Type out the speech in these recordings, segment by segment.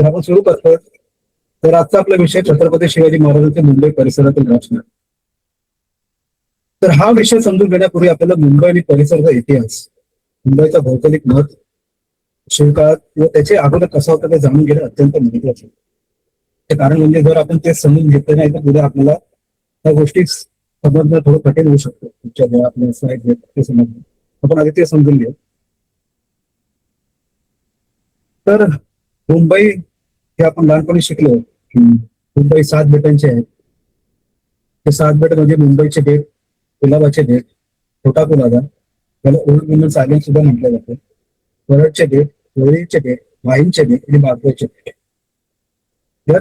तर आपण सुरू करतो. तर आजचा आपला विषय छत्रपती शिवाजी महाराजांचे मुंबई परिसरातील राजकारण. तर हा विषय समजून घेण्यापूर्वी आपल्याला मुंबई आणि परिसराचा इतिहास, मुंबईचा भौगोलिक महत्व, शिवकाळात व त्याचे अगोदर कसा होता ते जाणून घेणं अत्यंत महत्वाचं आहे. ते कारण म्हणजे जर आपण ते समजून घेतलं नाही तर पुढे आपल्याला त्या गोष्टी समजणं थोडं कठीण होऊ शकतं. तुमच्या जेव्हा आपल्या स्लाइड ते समजणं आपण आधी ते समजून घेऊ. तर मुंबई हे आपण लहानपणी शिकलो की मुंबई 7 बेटांचे आहे. ते 7 बेट म्हणजे मुंबईचे बेट, कुलाबाचे बेट, छोटा कुलाबा, त्याला ओल्ड वुमन्स आयलंड सुद्धा म्हटलं जातं, वरडचे बेट, वरळीचे बेट, वाईनचे बेट आणि बागवाचे बेट. या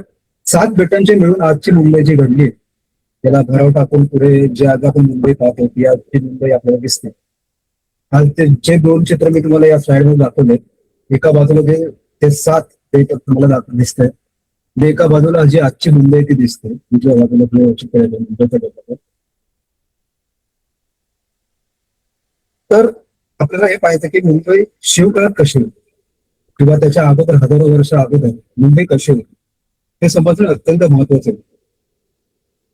7 बेटांचे मिळून आजची मुंबई जी घडली, त्याला भराव टाकून पुढे जे आज आपण मुंबई पाहतो ती आजची मुंबई आपल्याला दिसते. आज ते जे 2 चित्र मी तुम्हाला या स्लाइडवर दाखवले, एका बाजूला ते 7 बेट तुम्हाला दिसतंय, एका बाजूला जी आजची मुंबई ती दिसते, दुसऱ्या बाजूला चित्र आहे मुंबईचं बेटाचं. तर आपल्याला हे पाहायचं की मुंबई शिवकाळात कशी होती किंवा त्याच्या अगोदर हजारो वर्ष अगोदर मुंबई कशी होती हे समजणं अत्यंत महत्वाचं आहे.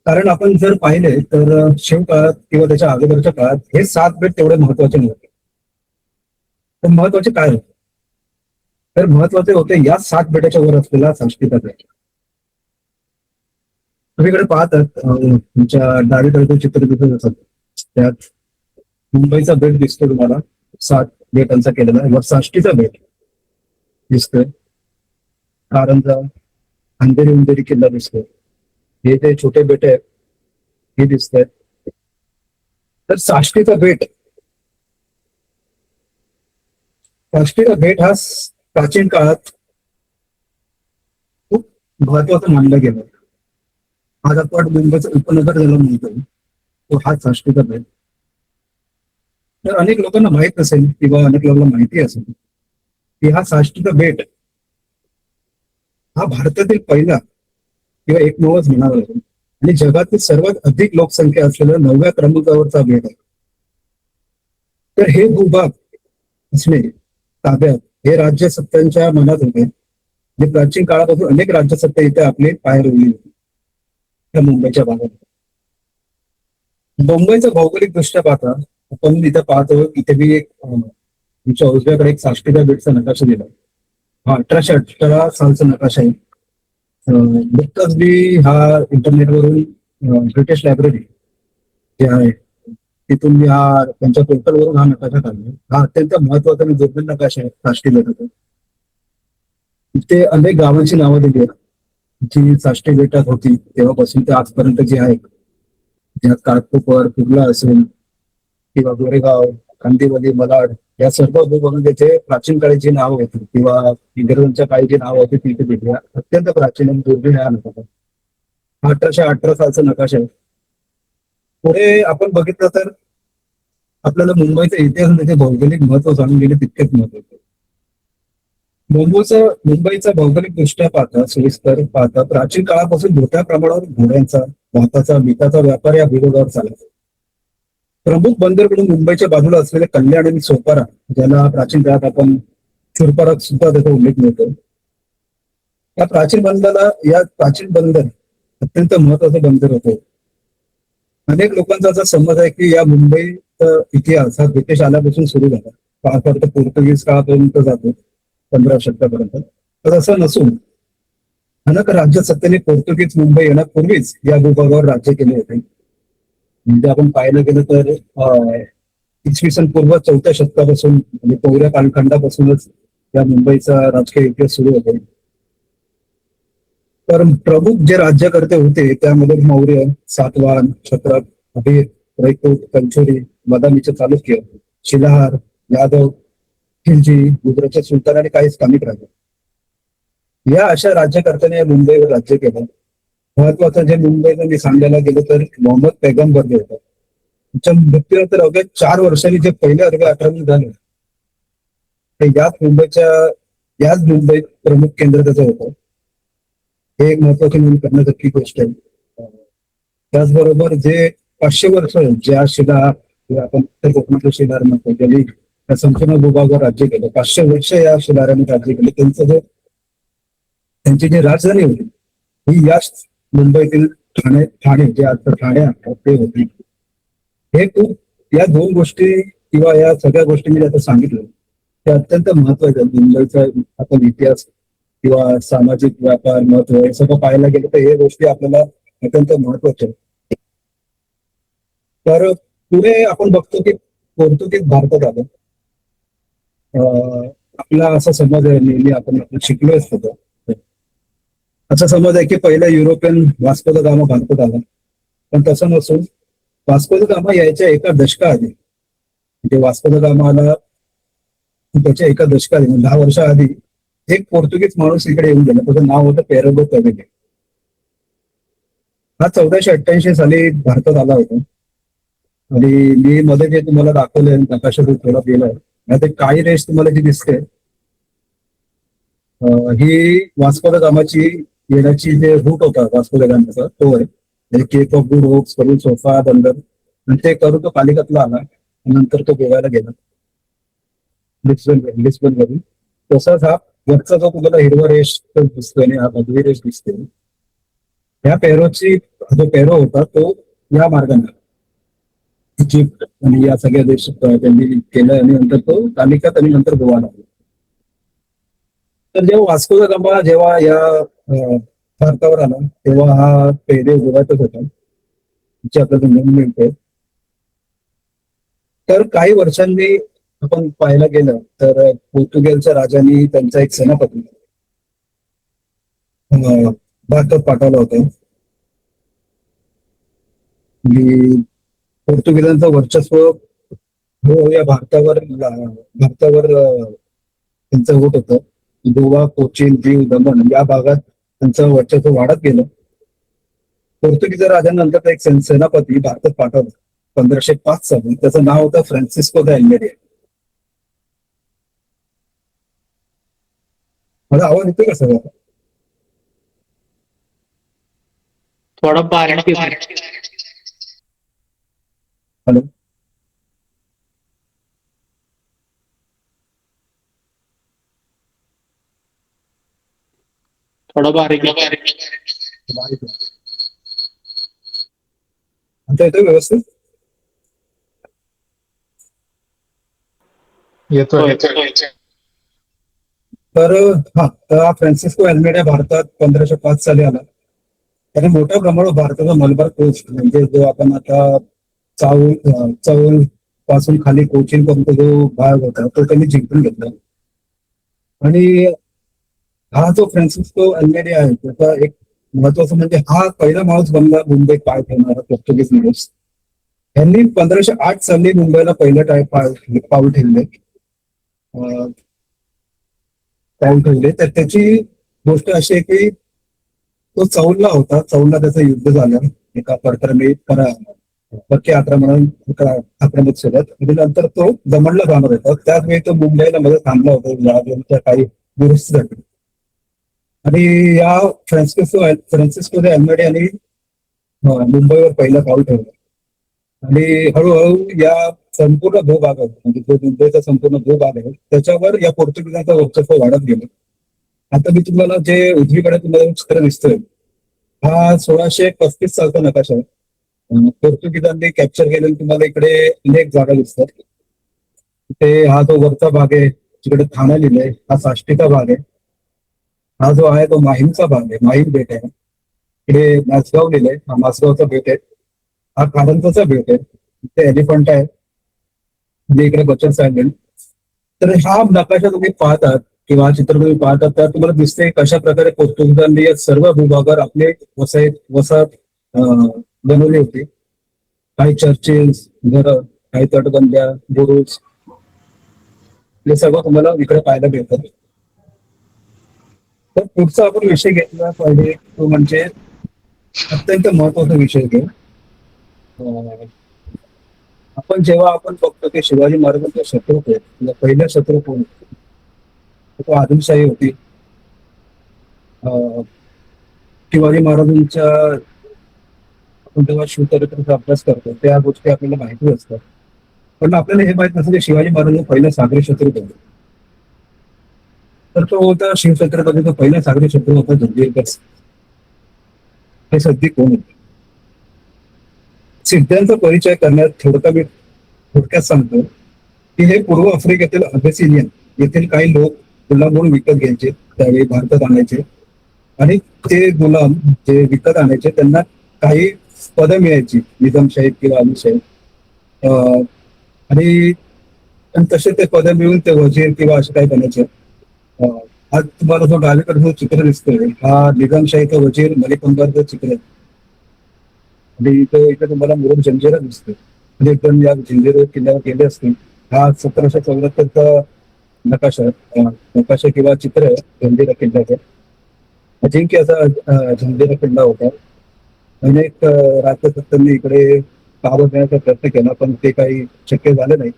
कारण आपण जर पाहिले तर शिवकाळात किंवा त्याच्या अगोदरच्या काळात हे 7 बेट तेवढे महत्वाचे नव्हते. तर महत्वाचे काय होते? तर महत्वाचे होते या 7 बेटाच्या वर असलेला संस्कृत बेट. सगळीकडे पाहतात तुमच्या डावीकडे चित्र दिसत असत, त्यात मुंबईचा बेट दिसतो तुम्हाला 7 बेटांचा केलेला, वर साष्टीचा बेट दिसतोय, कारंजा, अंधेरी उंदेरी किल्ला दिसतोय, हे जे छोटे बेट आहेत हे दिसत आहेत. तर साष्टीचा बेट हा प्राचीन काळात खूप महत्वाचा मानला गेला. आज आपण मुंबईचं उपनगर ज्याला म्हणतो तो हा साष्टीचा बेट. तर अनेक लोकांना माहित नसेल किंवा अनेक लोकांना माहिती असेल की हा साष्टीचा बेट हा भारतातील पहिला किंवा एकमेवच म्हणावा लागेल आणि जगातील सर्वात अधिक लोकसंख्या असलेल्या 9व्या क्रमांकावरचा बेट आहे. तर हे भूभाग असणे ताब्यात हे राज्यसत्तांच्या मनात होते, जे प्राचीन काळापासून अनेक राज्यसत्ता इथे आपले पाय रोवली होती त्या मुंबईच्या भागात. मुंबईचा भौगोलिक दृष्ट्या पाहता आपण इथं पाहतो, इथे मी एक तुमच्या उजव्याकडे एक साष्टीचा बेटचा नकाशा दिला. हा 1818 सालचा नकाशा आहे. नुकताच मी हा इंटरनेटवरून ब्रिटिश लायब्ररी जे आहे तिथून मी त्यांच्या पोर्टलवरून हा नकाशा काढला. हा अत्यंत महत्वाचा आणि दुर्मिळ नकाशा आहे साष्टी बेटाचा. इथे अनेक गावांची नावं दिली आहेत जी साष्टी बेटात होती तेव्हापासून ते आजपर्यंत जी आहेत, ज्यात काटकोपर, कुर्ला असेल किंवा गोरेगाव, कांदिवली, malaड या सर्व भूभागामध्ये जे प्राचीन काळी जी नावं होती किंवा इंग्रजांच्या काळी जी नावं होती ती इथे दिली. अत्यंत प्राचीन आणि दुर्मिळ हा नकाशा. 1818 सालचा नकाशा आहे. पुढे आपण बघितलं तर आपल्याला मुंबईचा इतिहास त्याचे भौगोलिक महत्व जाणून घेणे तितकेच महत्वाचे. मुंबईचा भौगोलिक दृष्ट्या पाहता, सोयीस्कर पाहता प्राचीन काळापासून मोठ्या प्रमाणावर घोड्यांचा, भाताचा, मिठाचा व्यापार या भूभागावर चालायचा. प्रमुख बंदर म्हणून मुंबईच्या बाजूला असलेले कल्याण आणि सोपारा, ज्याला प्राचीन काळात आपण चुरपारा सुद्धा त्याचा उल्लेख मिळतो, या प्राचीन बंदर अत्यंत महत्वाचं बंदर होतं. अनेक लोकांचा असा समज आहे की या मुंबईचा इतिहास हा ब्रिटिश आल्यापासून सुरू झाला, फार फार तर पोर्तुगीज काळापर्यंत जातो 15व्या शतकापर्यंत. तर असं नसून अनेक राज्यसत्तेने पोर्तुगीज मुंबई येण्यापूर्वीच या भूभागावर राज्य केले होते. म्हणजे आपण पाहायला गेलं तर इसवी सन पूर्व 4थ्या शतकापासून म्हणजे पौर्या कालखंडापासूनच या मुंबईचा राजकीय इतिहास सुरू होतो. तर प्रमुख जे राज्यकर्ते होते त्यामध्ये मौर्य, सातवाहन, क्षत्रप, अभीर, रैकोट, कंचोरी, बदामीचे चालुक्य, शिलाहार, यादव, खिलजी, गुजरातचे सुलतान आणि काही स्थानिक राजे, या अशा राज्यकर्त्याने मुंबईवर राज्य केलं. महत्वाचं जे मुंबईला मी सांगायला गेलो तर मोहम्मद पैगंबर जे होता, त्यांच्या मृत्यूनंतर अवघ्या 4 वर्षांनी जे पहिले अरबी आक्रमण झाले ते याच मुंबईत प्रमुख केंद्र त्याचं होतं. हे एक महत्वाची नोंद करण्यासारखी गोष्ट आहे. त्याचबरोबर जे 500 वर्ष ज्या शिला आपण कोकणातल्या शिलार म्हणतो, ज्यांनी त्या संपूर्ण भूभागावर राज्य केलं, 500 वर्ष या शिलाऱ्याने राज्य केले, त्यांचं जे त्यांची जी राजधानी होती ही याच मुंबईतील ठाणे जे आता ठाणे आहे ते होती. हे खूप या दोन गोष्टी किंवा या सगळ्या गोष्टी मी आता सांगितलं ते अत्यंत महत्वाचं आहे. मुंबईचा आपण इतिहास किंवा सामाजिक व्यापार महत्व हे सगळं पाहायला गेलं तर हे गोष्टी आपल्याला अत्यंत महत्वाच्या आहेत. तर पुढे आपण बघतो की पोर्तुगीज भारतात आलं. आपला असा समज आहे नेहमी आपण शिकलो असतो असा समज आहे की पहिला युरोपियन वास्को द गामा भारतात आला, पण तसं नसून वास्को द गामा यायच्या एका दशकाआधी म्हणजे वास्को द गामा आला त्याच्या एका दशकाआधी म्हणजे 10 वर्षाआधी एक पोर्तुगीज माणूस इकडे येऊन गेला. त्याचं नाव होतं पेरेगो कवेले. हा 1488 साली भारतात आला होता. आणि मी मध्ये जे तुम्हाला दाखवलंय नकाशातून थोडा गेलाय ते काही रेस तुम्हाला जी दिसते ही वास्को द गामाची येण्याची जे रूट होता वास्को द गामाचा तो आहे. केप ऑफ गुड होप्स करून सोफा बंदर आणि ते करून तो कालिकतला आला. नंतर तो गोव्याला गेला लिस्बन वरून. तसाच हा वरचा जो तुम्हाला हिरवा रेष दिसतोय आणि हा भगवी रेष दिसते ह्या पेरोची जो पेरो होता तो या मार्गाने इजिप्त आणि या सगळ्या देश त्यांनी केलं आणि नंतर तो कालिकत आणि नंतर गोवाला. तर जेव्हा वास्को द गामा जेव्हा या भारतावर आला तेव्हा हा पेरे गोव्यातच होता जे आपल्याला नोंद मिळते. तर काही वर्षांनी आपण पाहायला गेलं तर पोर्तुगेलच्या राजांनी त्यांचा एक सेनापती भारतात पाठवला होता. आणि पोर्तुगीजांचं वर्चस्व हो या भारतावर त्यांचं होत होतं. गोवा कोचीन दीव दमण या भागात त्यांचं वर्चस्व वाढत गेलं. पोर्तुगीज राजांनंतर एक सेनापती भारतात पाठवला 1505 साली. त्याचं नाव होतं फ्रान्सिस्को द एल्मेडे. माझा आवाज येतो का सगळं? थोडा बारीक येतोय. हॅलो. थोडा बारीक येतोय. आता येतोय व्यवस्थित? येतोय. तर तर फ्रान्सिस्को एल्मेडे भारतात 1505 साली आला. त्याने मोठ्या प्रमाणावर भारताचा मलबार कोच म्हणजे जो आपण आता चौल पासून खाली कोचीन पर्यंत जो भाग होता तो त्यांनी जिंकून घेतला. आणि हा जो फ्रान्सिस्को एल्मेडे आहे त्याचा एक महत्वाचं म्हणजे हा पहिला माणूस बनला मुंबईत पाय ठेवणारा पोर्तुगीज माणूस. यांनी 1508 साली मुंबईला पहिलं पाऊल ठेवले. तर त्याची गोष्ट अशी आहे की तो चौलला होता. चौलला त्याचं युद्ध झालं एका परकी आक्रमण सोबत आणि नंतर तो दमणला जाणार होता. त्याच वेळी तो मुंबईला मध्ये थांबला होता काही दुरुस्तीसाठी. आणि या फ्रान्सिस्को द एल्मेडे यांनी मुंबईवर पहिला पाऊल ठेवला. आणि हळूहळू या संपूर्ण भूभाग आहे म्हणजे जो मुंबईचा संपूर्ण भूभाग आहे त्याच्यावर या पोर्तुगीजांचं वर्चस्व वाढत गेलं. आता मी तुम्हाला जे उजवीकडे तुम्हाला चित्र दिसतोय हा 1635 सालचा नकाशा आहे. पोर्तुगीजांनी कॅप्चर केलेले तुम्हाला इकडे अनेक जागा दिसतात. ते हा जो वरचा भाग आहे तिकडे ठाणा लिहिलंय हा साष्टीचा भाग आहे. हा जो आहे तो माहीमचा भाग आहे. माहीम बेट आहे. इकडे मासगाव लिहिलंय हा मासगावचा बेट आहे. हा कारंजाचा बेट आहे. इथे एलिफंट आहे म्हणजे इकडे बचत सायलंड. तर हा नकाशा तुम्ही पाहतात किंवा हा चित्र तुम्ही पाहतात तर तुम्हाला दिसते कशा प्रकारे पोर्तुगीजांनी या सर्व भूभागावर आपले वसाहत बनवली होती. काही चर्चेस घर काही तटबंद्या बुरुज हे सगळं तुम्हाला इकडे पाहायला भेटतात. तर पुढचा आपण विषय घेतला पाहिजे तो म्हणजे अत्यंत महत्वाचा विषय घेऊ. आपण जेव्हा आपण बघतो की शिवाजी महाराजांचा शत्रू कोण पहिला शत्रू कोण तो आदिलशाही होती. शिवाजी महाराजांच्या आपण जेव्हा शिवचरित्राचा अभ्यास करतो त्या गोष्टी आपल्याला माहिती असतात. पण आपल्याला हे माहित नसतं की शिवाजी महाराज पहिला सागरी शत्रू कोण. तर तो होता शिवछत्रपती, तो पहिला सागरी शत्रू होता जंजीरकर. हे सध्या कोण होते? सिद्धांचा परिचय करण्यात थोडक्यात सांगतो की हे पूर्व आफ्रिकेतील अबेसिनियन येथील काही लोक गुलाम म्हणून विकत घ्यायचे, त्यावेळी भारतात आणायचे. आणि ते गुलाम जे विकत आणायचे त्यांना काही पदं मिळायची, निजामशाहीत किंवा आदिलशाहीत. अं, आणि तसे ते पदं मिळून ते वजीर किंवा असे काही बनायचे. अं, आज तुम्हाला जो डावीकडे जो चित्र दिसतोय हा निजामशाहीचा वजीर मलिक अंबरचं चित्र आहे. आणि इथे तुम्हाला मुरुड जंजिरा दिसतोय. म्हणजे एकदम या जंजिरा किल्ल्यावर गेले असतील. हा 1774चा नकाशा नकाशा किंवा चित्र आहे जंजिरा किल्ल्याचं. अजिंक्य असा जंजिरा किल्ला होता. अनेक राज्यकर्त्यांनी इकडे ताबा देण्याचा प्रयत्न केला, पण ते काही शक्य झालं नाही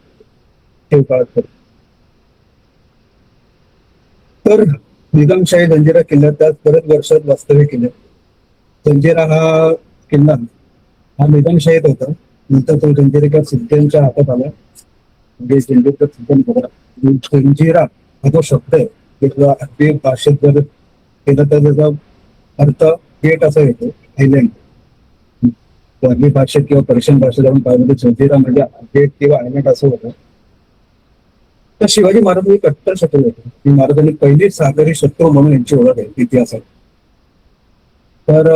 ते काळात. तर निजामशाही जंजिरा किल्ल्यात त्यात बरेच वर्षात वास्तव्य केले. जंजिरा हा किल्ला हा निजामशाहीत होता. नंतर तो जंजिरा सिद्धांच्या हातात आला. म्हणजे जंजिरा सिद्धांत होता. जंजिरा हा जो शब्द आहे त्याचा अगदी भाषेत जर केलं तर त्याचा अर्थ गेट असा येतो, आयलंड. अरबी भाषेत किंवा पर्शियन भाषेत जाऊन पाहिलं तर जंजिरा म्हणजे गेट किंवा आयलंड असं होतं. तर शिवाजी महाराज हे कट्टर शत्रू होते. ही महाराजांनी पहिली सागरी शत्रू म्हणून यांची ओळख आहे इतिहासात. तर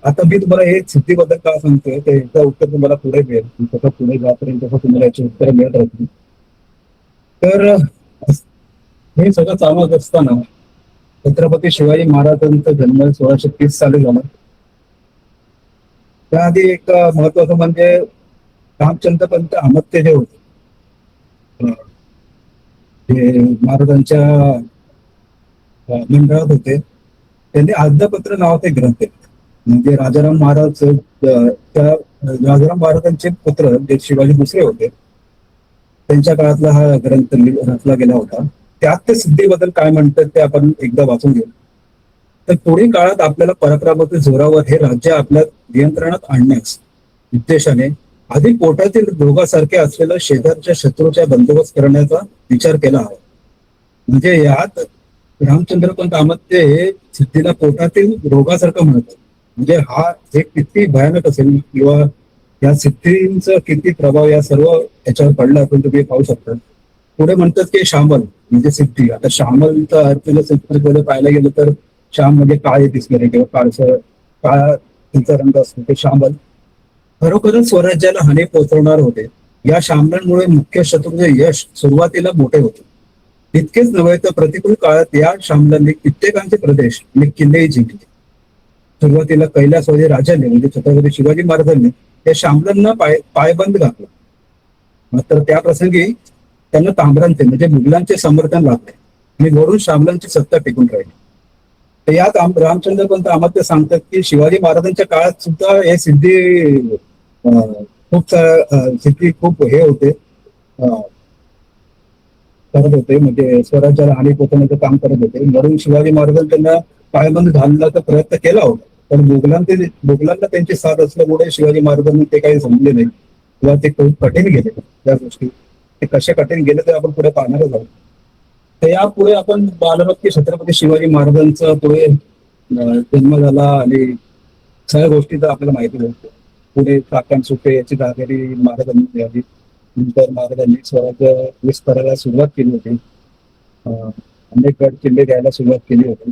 आता मी तुम्हाला हे सिद्धीबद्दल का सांगतोय ते याचं उत्तर तुम्हाला पुढे मिळेल. तसं पुढे जापर्यंत तसं तुम्हाला याची उत्तर मिळत राहतील. तर हे सगळं चालत असताना छत्रपती शिवाजी महाराजांचा जन्म 1630 साली झाला. त्याआधी एक महत्वाचं म्हणजे रामचंद्र पंत अमात्य जे होते, जे महाराजांच्या मंडळात होते, त्यांनी आद्यपत्र नावाचे ग्रंथ आहे. म्हणजे राजाराम महाराज त्या राजाराम महाराजांचे पुत्र जे शिवाजी दुसरे होते त्यांच्या काळातला हा ग्रंथ रचला गेला होता. त्यात ते सिद्धीबद्दल काय म्हणतात ते आपण एकदा वाचून घेऊ. तर पुढील काळात आपल्याला पराक्रमाच्या जोरावर हे राज्य आपल्या नियंत्रणात आणण्यास उद्देशाने आधी पोटातील रोगासारखे असलेलं शेजारच्या शत्रूचा बंदोबस्त करण्याचा विचार केला हवा. म्हणजे यात रामचंद्रपंत अमात्य हे सिद्धीला पोटातील रोगासारखं म्हणतात. म्हणजे हा हे किती भयानक असेल किंवा या सिद्धींचा किती प्रभाव या सर्व याच्यावर पडला असेल तुम्ही पाहू शकता. पुढे म्हणतात की शामल म्हणजे सिद्धी. आता शामलचा अर्थ जर पाहायला गेलं तर श्याम म्हणजे काळे दिसणारे किंवा काळसर काळा त्यांचा रंग असतो ते शामल. खरोखरच स्वराज्याला हानी पोहोचवणार होते. या शामलांमुळे मुख्य शत्रूचे यश सुरुवातीला मोठे होते. इतकेच नव्हे तर प्रतिकूल काळात या शामलांनी कित्येकांचे प्रदेश आणि किल्लेही जिंकले. सुरुवातीला कैलासवादी राजाने म्हणजे छत्रपती शिवाजी महाराजांनी या शामलांना पायबंद घातला. मात्र त्या प्रसंगी त्यांना तांबरांचे म्हणजे मुघलांचे समर्थन लाभले आणि वरून शामलांची सत्ता टिकून राहिली. तर यात रामचंद्र पंत अमात्य सांगतात की शिवाजी महाराजांच्या काळात सुद्धा हे सिद्धी खूप हे होते, करत होते. म्हणजे स्वराज्याला हानी पोहोचवण्याचं काम करत होते. म्हणून शिवाजी महाराजांनी त्यांना पायबंद घालण्याचा प्रयत्न केला होता. पण मुघलांना त्यांची साथ असल्यामुळे शिवाजी महाराजांनी ते काही जमले नाही किंवा ते खूप कठीण गेले. त्या गोष्टी ते कसे कठीण गेले ते आपण पुढे पाहणारच आहोत. तर यापुढे आपण पाहिलं की छत्रपती शिवाजी महाराजांचा पुढे जन्म झाला आणि सगळ्या गोष्टीचा आपल्याला माहिती मिळते. पुढे काकान सुपे याची दागेरी महाराजांनी मिळाली. नंतर महाराजांनी स्वराज्य विस्ताराला सुरुवात केली होती. अनेक गड किल्ले द्यायला सुरुवात केली होती.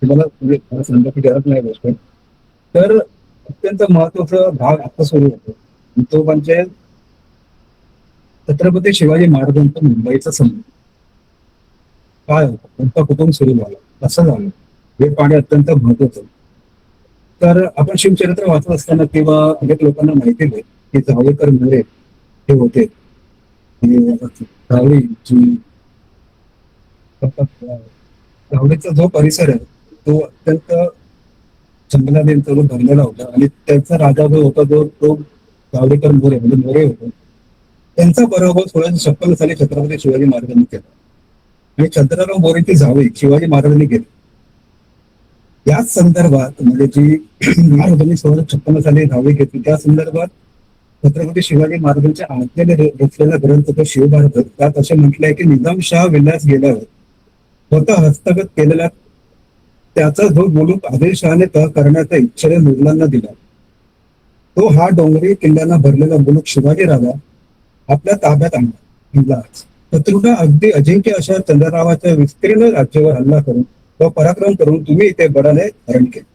तुम्हाला सांगण्याची गरज नाही गोष्ट. तर अत्यंत महत्वाचा भाग आता सुरू होतो तो म्हणजे छत्रपती शिवाजी महाराजांचा मुंबईचा संबंध काय होतं, कोणता कुटुंब सुरू झाला, कसं झालं हे पाणी अत्यंत महत्वाचं. तर आपण शिवचरित्र वाचत असताना किंवा अनेक लोकांना माहिती आहे की जावळेकर मोरे हे होते. जावळीचा जो परिसर आहे तो अत्यंत जंगलाने भरलेला होता आणि त्यांचा राजा जो होता तो जावळेकर मोरे म्हणजे मोरे होते. त्यांचा पराभव 1656 साली छत्रपती शिवाजी महाराजांनी केला आणि चंद्रराव मोरेंची जावळी शिवाजी महाराजांनी केली. याच संदर्भात म्हणजे जी महाराजांनी 1656 साली जावळी घेतली त्या संदर्भात छत्रपती शिवाजी महाराजांच्या आज्ञेने रचलेला ग्रंथ तो शिवभारत त्यात असे म्हटलंय की निजामशाह विलास गेल्यावर स्वतः हस्तगत केलेल्या त्याचा जो मुलूक आदिलशहाने तह करण्याचा इच्छेने मुघलांना दिला, तो हा डोंगरी किल्ल्यांना भरलेला मुलूक शिवाजी राजा आपल्या ताब्यात आणला. शत्रूंना अगदी अजिंक्य अशा चंद्ररावाच्या विस्तीर्ण राज्यावर हल्ला करून व पराक्रम करून तुम्ही इथे बडाने हरण केले.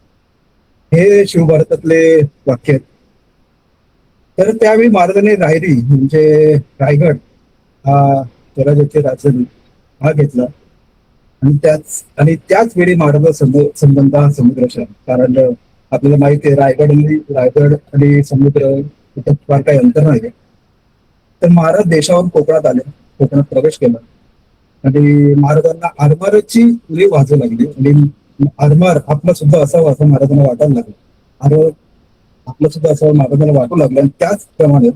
हे शिवभारतातले वाक्य आहेत. तर त्यावेळी महाराजांनी रायरी म्हणजे रायगड हा स्वराज्याची राजधानी हा घेतला. आणि त्याच वेळी महाराज संबंध हा समुद्राशी आहे. कारण आपल्याला माहिती आहे रायगड आणि समुद्र इथं फार काही अंतर नाही. तर महाराज देशावरून कोकणात आले, कोकणात प्रवेश केला आणि महाराजांना आरमाराची उली वाजू लागली आणि आरमार आपला सुद्धा असावं असं महाराजांना वाटायला लागलं. आरमार आपलं सुद्धा असं महाराजांना वाटू लागलं आणि त्याचप्रमाणे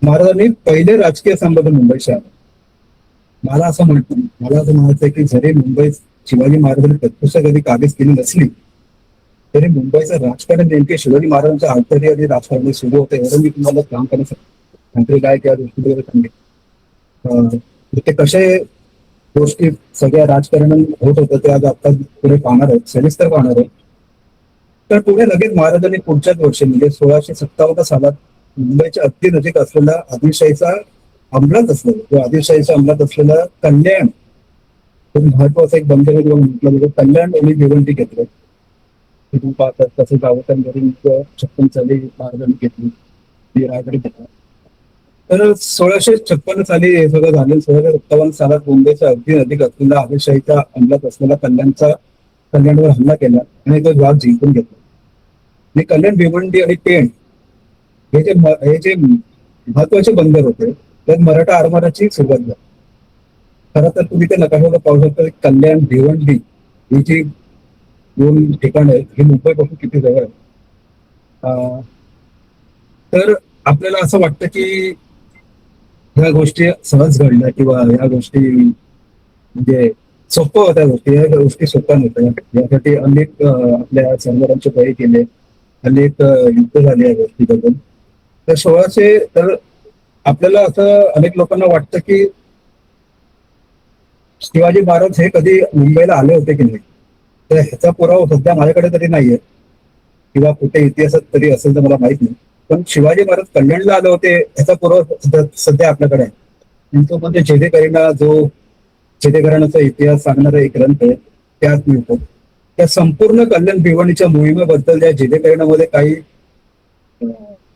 महाराजांनी पहिले राजकीय संबंध मुंबईशी आले. मला असं म्हणायचंय की जरी मुंबईत शिवाजी महाराजांनी प्रत्यक्ष कधी काबीज केली नसली तरी मुंबईचं राजकारण नेमके शिवाजी महाराजांच्या आंतर्य आणि राजकारणी सुरू होते एवढं मी तुम्हाला काम करू शकतो. मंत्री काय त्या गोष्टी वगैरे सांगेल. ते कसे गोष्टी सगळ्या राजकारण होत होतं ते आज आता पुढे पाहणार आहोत, सविस्तर पाहणार आहोत. तर पुढे लगेच महाराजांनी पुढच्याच वर्षी म्हणजे 1657 सालात मुंबईच्या अगदी नजीक असलेला आदिलशाहीचा अंमलात असलेला कल्याण महत्वाचा एक बंदर किंवा म्हटलं म्हणजे कल्याण आणि भिवंडी घेतलं. तुम्ही पाहतात तसं गावतांवरून 56 साली महाराजांनी घेतली, ती रायगड घेतला. तर 1656 साली हे सगळं झालं. 1657 सालात मुंबईच्या अगदी नजीक असलेला आदिलशाहीच्या अंमलात असलेला कल्याणवर हल्ला केला आणि तो भाग जिंकून घेतला. आणि कल्याण, भिवंडी आणि पेण हे जे महत्वाचे बंदर होते त्यात मराठा आरमाराची सुरुवात झाली. खरं तर तुम्ही ते नकाशावर पाहू शकता कल्याण, भिवंडी ही जी दोन ठिकाणं आहेत ही मुंबईपासून किती जवळ आहे. तर आपल्याला असं वाटतं की ह्या गोष्टी सहज घडल्या किंवा ह्या गोष्टी म्हणजे सोप्या होत्या गोष्टी. ह्या गोष्टी सोप्या नव्हत्या. यासाठी अनेक आपल्या सरदारांचे बळी केले, अनेक युद्ध झाले या गोष्टीबद्दल. तर आपल्याला असं अनेक लोकांना वाटतं की शिवाजी महाराज हे कधी मुंबईला आले होते की नाही, तर ह्याचा पुरावा सध्या माझ्याकडे तरी नाहीये किंवा कुठे इतिहासात तरी असेल तर मला माहित नाही. पण शिवाजी महाराज कल्याणला आले होते ह्याचा पुरावा सध्या आपल्याकडे आहे. तो म्हणजे जेधेकरांचा इतिहास सांगणारा एक ग्रंथ आहे त्यात मिळतो. त्या संपूर्ण कल्याण भिवंडीच्या मोहिमेबद्दल त्या जेधेकरणामध्ये काही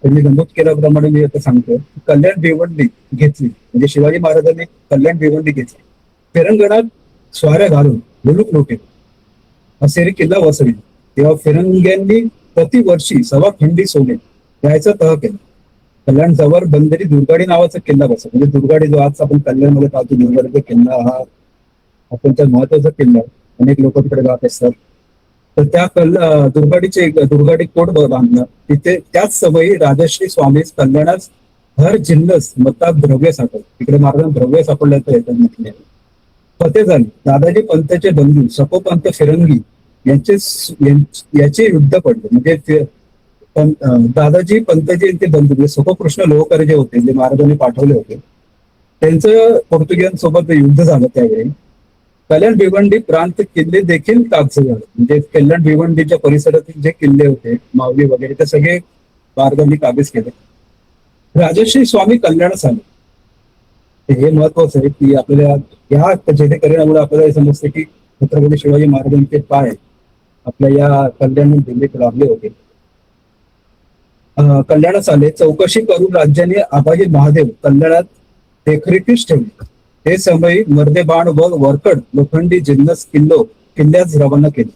त्यांनी नमूद केल्याप्रमाणे मी आता सांगतो. कल्याण भिवंडी घेतली म्हणजे शिवाजी महाराजांनी कल्याण भिवंडी घेतली. फिरंगणात स्वाऱ्या घालून मुलूक लुटे असेरी किल्ला वसविला. तेव्हा फिरंग्यांनी प्रतिवर्षी सव्वा खंडी सोने यायचा तह केला. कल्याण जवळ बंदरी दुर्गाडी नावाचा किल्ला बसला. म्हणजे दुर्गाडी जो आज आपण कल्याणमध्ये पाहतो दुर्गाडीचा किल्ला हा अत्यंत महत्वाचा किल्ला. अनेक लोक तिकडे जात असतात. तर त्या दुर्गाडी कोट बांधला. तिथे त्याच समयी राजश्री स्वामी कल्याणास हर जिल्हस मतात द्रव्य सापडलं. तिकडे महाराजांना द्रव्य सापडल्याचं याच्यात म्हटले. फते झाले. दादाजी पंतचे बंधू सपोपंत फिरंगी याचे युद्ध पडले. म्हणजे दादाजी पंतजी यांचे बंधू म्हणजे सपोकृष्ण लोहकर जे होते जे महाराजांनी पाठवले होते त्यांचं पोर्तुगीजांसोबत युद्ध झालं. त्यावेळी कल्याण भिवंडी प्रांत किल्ले देखील काबसे झाले. म्हणजे कल्याण भिवंडीच्या परिसरातील जे किल्ले होते मावली वगैरे ते सगळे महाराजांनी काबीज केले. राजश्री स्वामी कल्याणच आले. हे महत्वाचं आहे की आपल्याला या जेणेकरणामुळे आपल्याला हे समजते की छत्रपती शिवाजी महाराजांचे पाय आपल्या या कल्याण दिल्लीत लाभले होते. कल्याणास आले. चौकशी करून राज्याने आबाजी महादेव कल्याणात देखरेखीस ठेवली. हे समयी मर्देबाण व वरकड लोखंडी जिन्नस किल्ल्यास रवाना केले.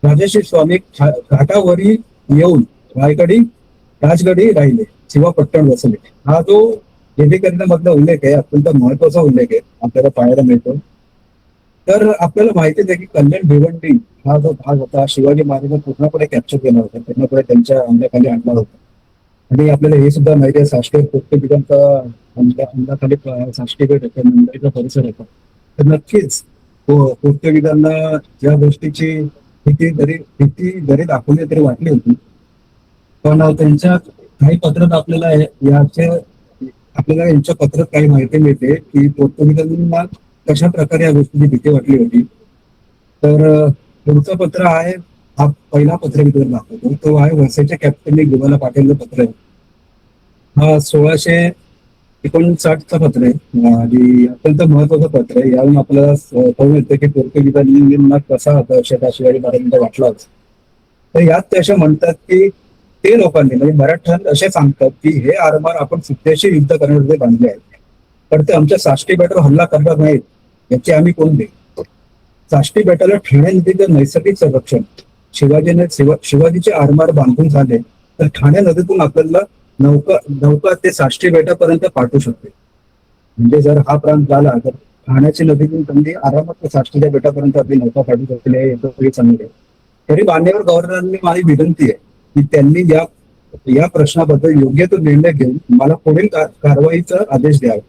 राजश्री स्वामी घाटावरी येऊन राजगडी राहिले. शिवापट्टण वसले. हा जो जेणेकरणामधला उल्लेख आहे अत्यंत महत्वाचा उल्लेख आहे आपल्याला पाहायला मिळतो. तर आपल्याला माहितीच आहे की कल्याण भिवंडी हा जो भाग होता शिवाजी महाराजांनी पूर्णपणे कॅप्चर केला होता, पूर्णपणे त्यांच्या अंगाखाली आणला होता. आणि आपल्याला हे सुद्धा माहिती आहे साष्टगड पोर्तुगीजांचा अंगाखाली साष्टगड होता, मुंबईचा परिसर होता. तर नक्कीच पोर्तुगीजांना या गोष्टीची भीती जरी दाखवली तरी वाटली होती. पण त्यांच्या काही पत्रात आपल्याला यांच्या पत्रात काही माहिती मिळते की पोर्तुगीजांना कशा प्रकारे या गोष्टीची भीती वाटली होती. तर पुढचं पत्र आहे, हा पहिला पत्र मी तुम्हाला दाखवतो. तो आहे वसईच्या कॅप्टनने गोवाला पाठवलेलं पत्र आहे. हा 1659चा पत्र आहे आणि अत्यंत महत्वाचं पत्र आहे. यावरून आपल्याला कळून येतं की पोर्तुगीजांना कसा दहशत शिवाजी महाराजांचा वाटला होता. तर यात ते असे म्हणतात की ते लोकांनी म्हणजे मराठ्यां असे सांगतात की हे आरमार आपण सिद्धेशी युद्ध करण्यासाठी बांधले आहेत, तर ते आमच्या साष्टी बेटावर हल्ला करणार नाहीत याची आम्ही कोण देऊ. साष्टी बेटाला ठाणे नदीचं नैसर्गिक संरक्षण शिवाजीचे आरमार बांधून झाले तर ठाणे नदीतून आपल्याला नौका ते साष्टी बेटापर्यंत पाठवू शकते. म्हणजे जर हा प्रांत झाला तर ठाण्याची नदीतून त्यांनी आरामात साष्टीच्या बेटापर्यंत आपली नौका पाठवू शकते हे तरी चांगले आहे. तरी मान्यवर गव्हर्नरांनी माझी विनंती आहे की त्यांनी या प्रश्नाबद्दल योग्य तो निर्णय घेऊन मला पुढील कारवाईचा आदेश द्यावा.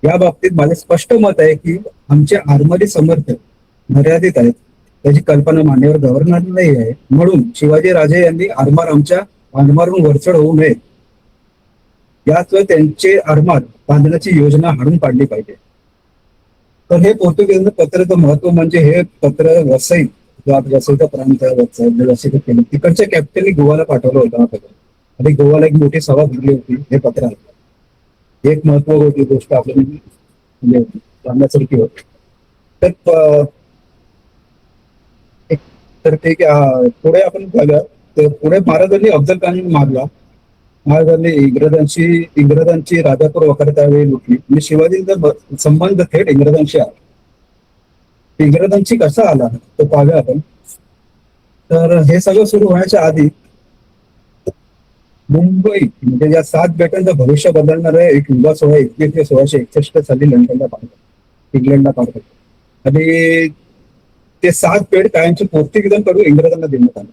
या बाबतीत माझे स्पष्ट मत आहे की आमचे आर्मरी समर्थक मर्यादित आहेत, त्याची कल्पना मान्यवर गव्हर्नरला नाही आहे. म्हणून शिवाजी राजे यांनी आरमारून वरचढ होऊ नये याच त्यांचे आरमार बांधण्याची योजना हाणून पाडली पाहिजे. तर हे पोर्तुगीज पत्राचं महत्व म्हणजे हे पत्र वसईचा प्रांत वसई केलं तिकडच्या कॅप्टननी गोवाला पाठवलं होतं. हा पत्र आणि गोवाला एक मोठी सभा भरली होती हे पत्र. एक महत्व होती गोष्ट आपल्याला सांगण्यासारखी होती. तर ठीक आहे, पुढे आपण बघा. तर पुढे महाराजांनी अफजल खान मारला. महाराजांनी इंग्रजांची राजापूर वखार त्यावेळी लुटली आणि शिवाजींचा संबंध थेट इंग्रजांशी आला. इंग्रजांची कसा आला तो पाहूया आपण. तर हे सगळं सुरू होण्याच्या आधी मुंबई म्हणजे या 7 बेटांचं भविष्य बदलणारा एक युवा सोहळा 1661 साली इंग्लंडला पाठवला आणि ते 7 बेट कायमचे पोर्तुगीजांकडून इंग्रजांना देण्यात आले.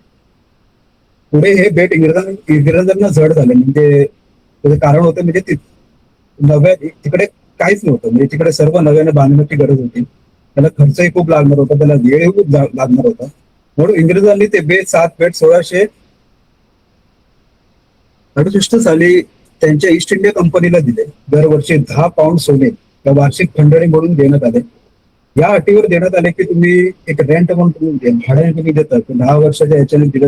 पुढे हे बेट इंग्रजांना जड झाले. म्हणजे त्याचं कारण होतं म्हणजे तिकडे काहीच नव्हतं. म्हणजे तिकडे सर्व नव्याने बांधण्याची गरज होती. त्याला खर्चही खूप लागणार होता, त्याला वेळही खूप लागणार होता. म्हणून इंग्रजांनी ते 7 बेट 1668 साली त्यांच्या ईस्ट इंडिया कंपनीला दिले. दरवर्षी 10 पाऊंड सोने या वार्षिक खंडणी म्हणून देण्यात आले. या अटीवर देण्यात आले की तुम्ही एक रेंट म्हणून भाड्याने तुम्ही देतात 10 वर्षाच्या याच्याने दिलं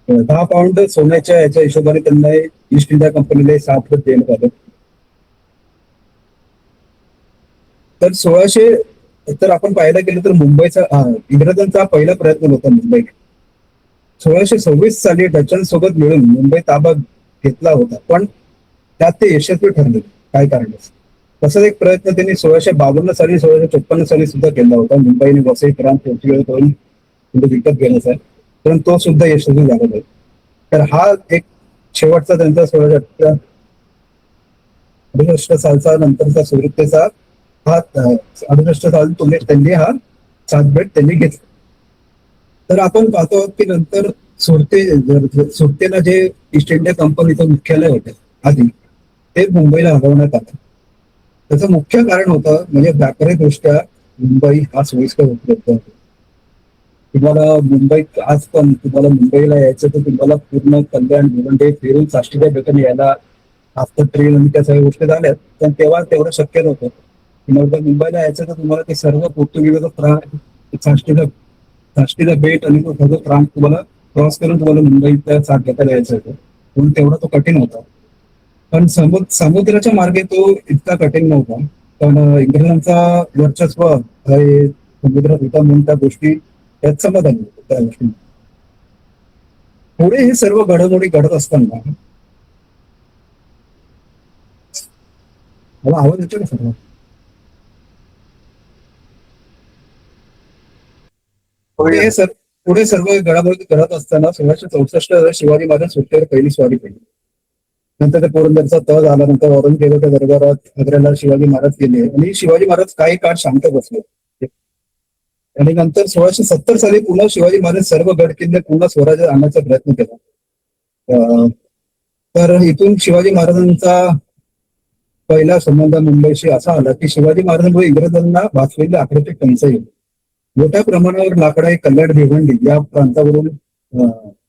10 पाऊंड सोन्याच्या याच्या हिशोबाने त्यांना ईस्ट इंडिया कंपनीला 7 बेट देण्यात आले. तर आपण पाहायला गेलं तर मुंबईचा इंग्रजांचा पहिला प्रयत्न होता मुंबईत. 1626 साली डचांसोबत मिळून मुंबई ताबा घेतला होता, पण त्यात ते यशस्वी ठरले काय कारण. तसाच एक प्रयत्न त्यांनी 1652 साली 1656 साली सुद्धा केला होता. मुंबईने वसई प्रांत पोर्तुगीज करून विकत घेण्याचा, पण तो सुद्धा यशस्वी झाला नाही. तर हा एक शेवटचा त्यांचा 1668 सालचा नंतरचा सुरुवातीचा हा 68 साल त्यांनी हा 7 बेट त्यांनी घेतला. तर आपण पाहतो की नंतर सुरतेला जे ईस्ट इंडिया कंपनीचं मुख्यालय होतं आधी ते मुंबईला हलवण्यात आलं. त्याचं मुख्य कारण होतं म्हणजे व्यापारीदृष्ट्या मुंबई हा सोयीस्कर उपलब्ध होता. तुम्हाला मुंबईत आज पण तुम्हाला मुंबईला यायचं तर तुम्हाला पूर्ण कल्याण भिवंडी फिरून साष्टीच्या बेटाने यायला आफ्टर ट्रेन आणि त्या सगळ्या गोष्टी झाल्यात, पण तेव्हा तेवढं शक्य नव्हतं. तुम्हाला मुंबईला यायचं तर तुम्हाला ते सर्व पोर्तुगीजाचा साष्टीचा बेट आणि तो सगळं प्रांत तुम्हाला क्रॉस करून तुम्हाला मुंबईच्या 7 बेटाला यायचं होतं, म्हणून तेवढा तो कठीण होता. पण समुद्राच्या मार्गे तो इतका कठीण नव्हता. पण इंग्रजांचा वर्चस्व हे समुद्रात होता म्हणून त्या गोष्टी त्यात समाधान होतं त्या गोष्टी. पुढे हे सर्व घडामोडी घडत असताना मला आवाज येतो का सर्व? पुढे सर्व घडामोडी घडत असताना 1664 शिवाजी महाराज सुट्टीवर पहिली स्वारी केली. नंतर ते पोरबंदरचा तह झाला. नंतर औरंगजेबाच्या दरबारात आग्र्याला शिवाजी महाराज गेले आणि शिवाजी महाराज काही काळ शांत बसले. आणि नंतर 1670 साली पुन्हा शिवाजी महाराज सर्व गड किल्ले पुन्हा स्वराज्यात आणण्याचा प्रयत्न केला. तर इथून शिवाजी महाराजांचा पहिला संबंध मुंबईशी असा आला की शिवाजी महाराजांमुळे इंग्रजांना भासलेल्या आक्रमक टंचाई मोठ्या प्रमाणावर लाकडाई कल्याण भिवंडी या प्रांतावरून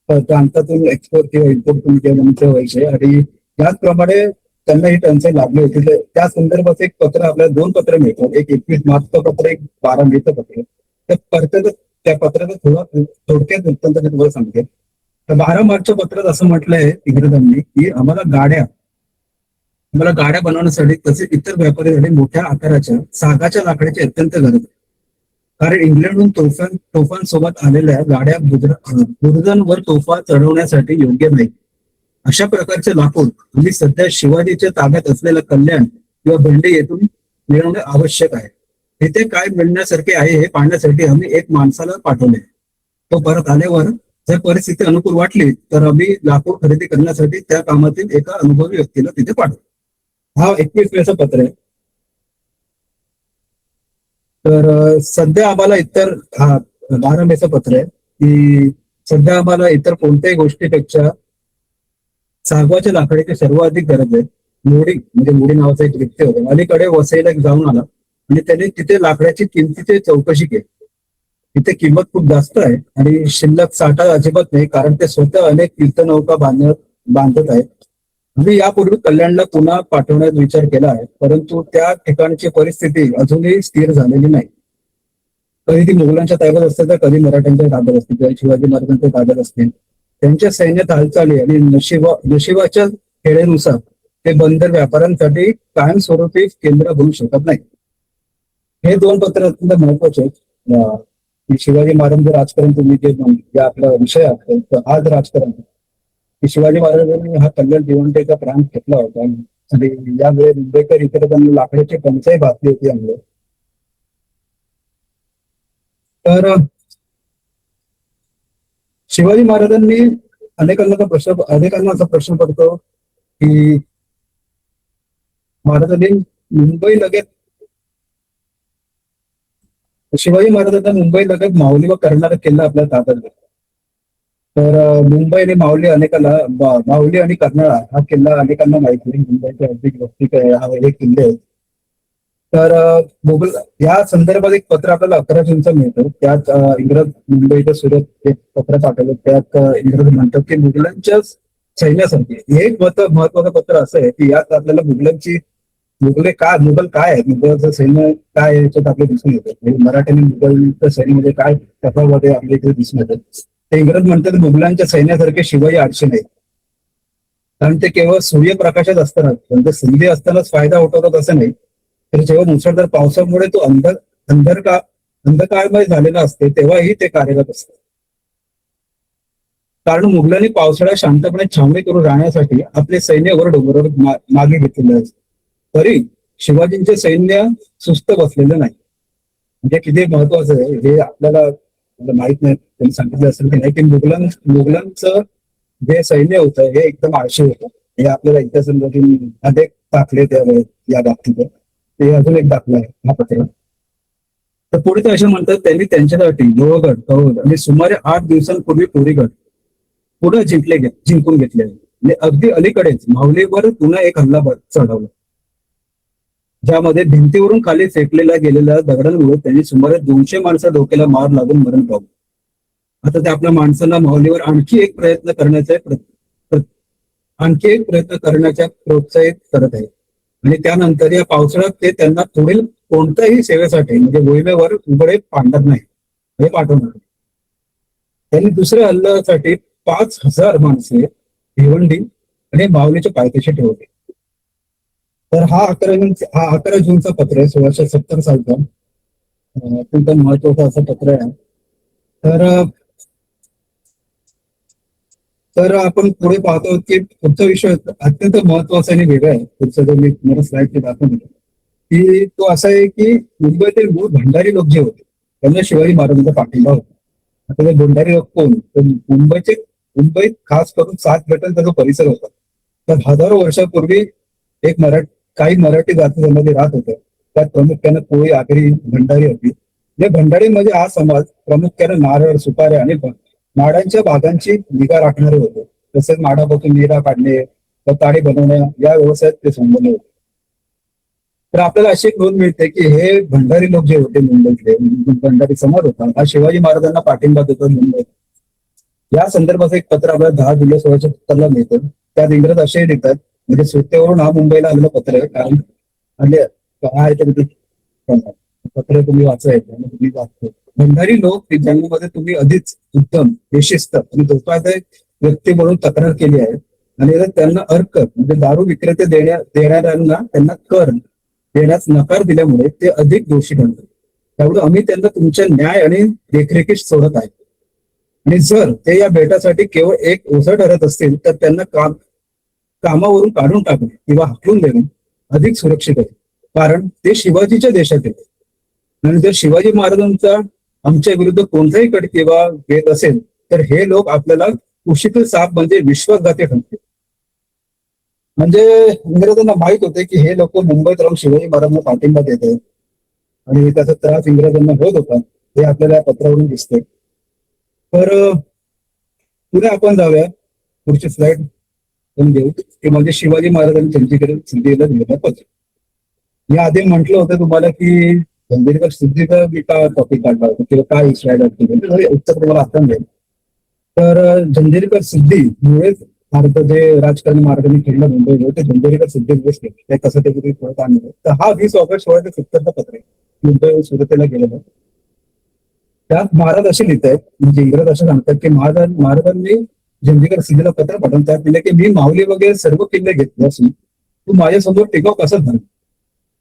प्रांतातून एक्सपोर्ट किंवा इम्पोर्ट व्हायचे आणि याचप्रमाणे त्यांना ही टंचाई लागली होती. तर त्या संदर्भात एक पत्र, आपल्याला 2 पत्र मिळतात. एक 21 मार्चचं पत्र, एक 12 मेचं पत्र. त्या पत्राचं थोडक्यात वृत्तांत मी तुम्हाला सांगते. तर 12 मार्चच्या पत्रात असं म्हटलंय इंग्रजांनी की आम्हाला गाड्या बनवण्यासाठी तसेच इतर व्यापाऱ्यांसाठी मोठ्या आकाराच्या सागाच्या लाकडाची अत्यंत गरज आहे. कारण इंग्लंडहून तोफांसोबत आलेल्या गाड्या बुरुजांवर तोफा चढवण्यासाठी योग्य नाही. अशा प्रकारचे लाकूड आम्ही सध्या शिवाजीच्या ताब्यात असलेलं कल्याण किंवा भंडे येथून मिळवणे आवश्यक आहे. तिथे काय मिळण्यासारखे आहे हे पाहण्यासाठी आम्ही एक माणसाला पाठवले. तो परत आल्यावर जर परिस्थिती अनुकूल वाटली तर आम्ही लाकूड खरेदी करण्यासाठी त्या कामातील एका अनुभवी व्यक्तीला तिथे पाठवू. हा 21 मेचं पत्र आहे. तर सध्या आम्हाला इतर 12 मेचं पत्र आहे की सध्या आम्हाला इतर कोणत्याही गोष्टीपेक्षा सागवाच्या लाकडाची सर्वाधिक गरज आहे. मोडी नावाचा एक व्यक्ती होता, अलीकडे वसईला जाऊन आला आणि त्याने तिथे लाकडाची किमतीची चौकशी केली. तिथे किंमत खूप जास्त आहे आणि शिल्लक साठा अजिबात नाही, कारण ते स्वतः अनेक तीर्थनौका बांधत आहेत. आम्ही यापूर्वी कल्याणला पुन्हा पाठवण्याचा विचार केला आहे, परंतु त्या ठिकाणची परिस्थिती अजूनही स्थिर झालेली नाही. कधी ती मुघलांच्या ताब्यात असते तर कधी मराठ्यांच्या ताब्यात असते किंवा शिवाजी महाराजांच्या ताब्यात असते. त्यांच्या सैन्यात हालचाली आणि नशिबाच्या खेळेनुसार ते बंदर व्यापाऱ्यांसाठी कायमस्वरूपी केंद्र बनू शकत नाही. हे 2 पत्र अत्यंत महत्वाचे आहेत. शिवाजी महाराजांचं राजकारण, तुम्ही जे आपला विषय आहे तर आज राजकारण की शिवाजी महाराजांनी हा कल्याण भिवंडीचा प्रांत घेतला होता आणि यामुळे मुंबईकर इतर त्यांना लाकडाची टंचाई भासली होती यामुळे. तर शिवाजी महाराजांनी अनेकांना असा प्रश्न पडतो की शिवाजी महाराजांना मुंबई लगत माऊली व कर्नाटक किल्ला आपल्या ताब्यात घेतला. तर मुंबई आणि माऊली आणि कर्नाळा हा किल्ला अनेकांना माहिती आहे. मुंबईच्या अधिक वस्ती हे किल्ले आहेत. तर या संदर्भात एक पत्र आपल्याला 11 जूनचं मिळतं. त्यात इंग्रज मुंबईच्या सुरत एक पत्र पाठवलं. त्यात इंग्रज म्हणतात की मुघलांच्या सैन्यासाठी हे एक महत्वाचं पत्र असं आहे की यात आपल्याला मुघल काय आहे, मुघलाचं सैन्य काय आहे याच्यात आपले दिसून येतं. मराठी आणि मुघलच्या सैन्यामध्ये काय तफावत आहे आपल्या इथे दिसून येतं. ते इंग्रज म्हणतात मुघलांच्या सैन्यासारखे शिवाजी आठशे नाही, कारण ते केवळ सूर्यप्रकाशात असताना म्हणजे संधी असतानाच फायदा उठवतात असं नाही, तर जेव्हा मुसळधार पावसामुळे तो अंधकारमय झालेला असते तेव्हाही ते कार्यरत असतात. कारण मुघलांनी पावसाळ्यात शांतपणे छावणी करून राहण्यासाठी आपले सैन्य वर डोंगरावर मागे घेतलेले असते. तरी शिवाजींचे सैन्य सुस्त बसलेलं नाही. म्हणजे किती महत्वाचं आहे हे आपल्याला माहित नाही, त्यांनी सांगितलं असेल की नाही की मुघलांचं जे सैन्य होतं हे एकदम आळशी होतं. हे आपल्याला इतिहासामधून अनेक दाखले या बाबतीत. ते अजून एक दाखला आहे हा पत्र. तर पुढे ते असे म्हणतात त्यांच्यासाठी लोहगड, कौल आणि सुमारे 8 दिवसांपूर्वी कोरीगड पुन्हा जिंकून घेतले. आणि अगदी अलीकडेच माहुलीवर पुन्हा एक हल्ला चढवला, ज्यामध्ये भिंतीवरून खाली फेकलेल्या गेलेल्या दगडांमुळे त्यांनी सुमारे 200 माणसं डोक्याला मार लागून मरण पावलं. आता ते आपल्या माणसांना माहुलीवर आणखी एक प्रयत्न करण्याच्या प्रोत्साहित करत आहे. आणि त्यानंतर या पावसाळ्यात ते त्यांना पुढील कोणत्याही सेवेसाठी म्हणजे मोहिमेवर उघडे पाडणार नाही, हे पाठवणार. त्यांनी दुसऱ्या हल्ल्यासाठी 5,000 माणसे भिवंडी आणि माऊलीच्या पायथ्याशी ठेवले. तर हा 11 जूनचा पत्र आहे, 1670 सालचा. अत्यंत महत्वाचं असं पत्र आहे. तर आपण पुढे पाहतो की पुढचा विषय अत्यंत महत्वाचा आणि वेगळा आहे. पुढचा जो मी तुम्हाला स्लाइड दाखवून देतो की तो असा आहे की मुंबईतील मूळ भंडारी लोक जे होते त्यांना शिवाजी महाराजांचा पाठिंबा होता. आता ते भंडारी लोक कोण, तर मुंबईत खास करून 7 गटांचा जो परिसर होता, तर हजारो वर्षापूर्वी काही मराठी जाती जमाती राहत होत्या. त्यात प्रामुख्याने कोळी, आगरी, भंडारी होती. जे भंडारी म्हणजे हा समाज प्रामुख्याने नारळ, सुपाऱ्या आणि माडांच्या बागांची निगा राखणारे होते. तसेच माडापासून निरा काढणे व ताडी बनवणे या व्यवसायात ते संबंध होते. तर आपल्याला अशी एक नोंद मिळते की हे भंडारी लोक जे होते मुंबईतले, भंडारी समाज होता, हा शिवाजी महाराजांना पाठिंबा देतो मुंबईत. या संदर्भात एक पत्र आपल्याला 10 जुलै 1670 मिळतं. त्यात इंग्रज असे लिहितात म्हणजे सुरतेवरून हा मुंबईला आलेलं पत्र आहे. कारण म्हणजे काय आहे ते पत्र तुम्ही वाचायचं आणि तुम्ही वाचतो. बंधारी लोक जंगमध्ये तुम्ही अधिक उत्तम, बेशिस्त आणि धोकादायक व्यक्ती म्हणून तक्रार केली आहे. आणि जर त्यांना अर्क म्हणजे दारू विक्रेते देणाऱ्यांना त्यांना कर देण्यास नकार दिल्यामुळे ते अधिक दोषी ठरतात. त्यामुळे आम्ही त्यांना तुमच्या न्याय आणि देखरेखीस सोडत आहे. आणि जर ते या भेटासाठी केवळ एक ओझं ठरत असतील तर त्यांना कामावरून काढून टाकणे किंवा हकलून देणे अधिक सुरक्षित आहे. कारण ते शिवाजीच्या देशात येते आणि जर शिवाजी महाराजांचा आमच्या विरुद्ध कोणताही कट किंवा भेद असेल तर हे लोक आपल्याला कुशीतील साप म्हणजे विश्वासघाती ठरतील. म्हणजे इंग्रजांना माहित होते की हे लोक मुंबईत राहून शिवाजी महाराजांना पाठिंबा देत आहेत आणि त्याचा त्रास इंग्रजांना होत होता हे आपल्याला या पत्रावरून दिसते. तर पुढे आपण जाऊया, पुढची स्लाइड पण घेऊ की म्हणजे शिवाजी महाराजांनी त्यांच्याकडे सिद्धीला दिलेलं पत्र. या आधी म्हटलं होतं तुम्हाला की जंजिरीकर सिद्धीचा मी का टॉपिक काढला होता किंवा काय स्लाइड उत्तर तुम्हाला आता मिळेल. तर जंजिरीकर सिद्धी मुळेच भारत जे राजकारणी महाराजांनी खेळलं मुंबईवर ते जंजिरीकर सिद्धी दिवस केले ते कसं ते किती थोडं आणलं. तर हा 20 ऑगस्ट 1670चं पत्र आहे. मुंबई सुरतेला गेलेलं. त्यात महाराज असे लिहित आहेत म्हणजे इंग्रज असे सांगतात की महाराजांनी जंजिरीकर सिद्धीला पत्र पाठवून त्यात लिहिले की मी माऊली वगैरे सर्व किल्ले घेतले असून तू माझ्यासमोर टिकाव कसं धर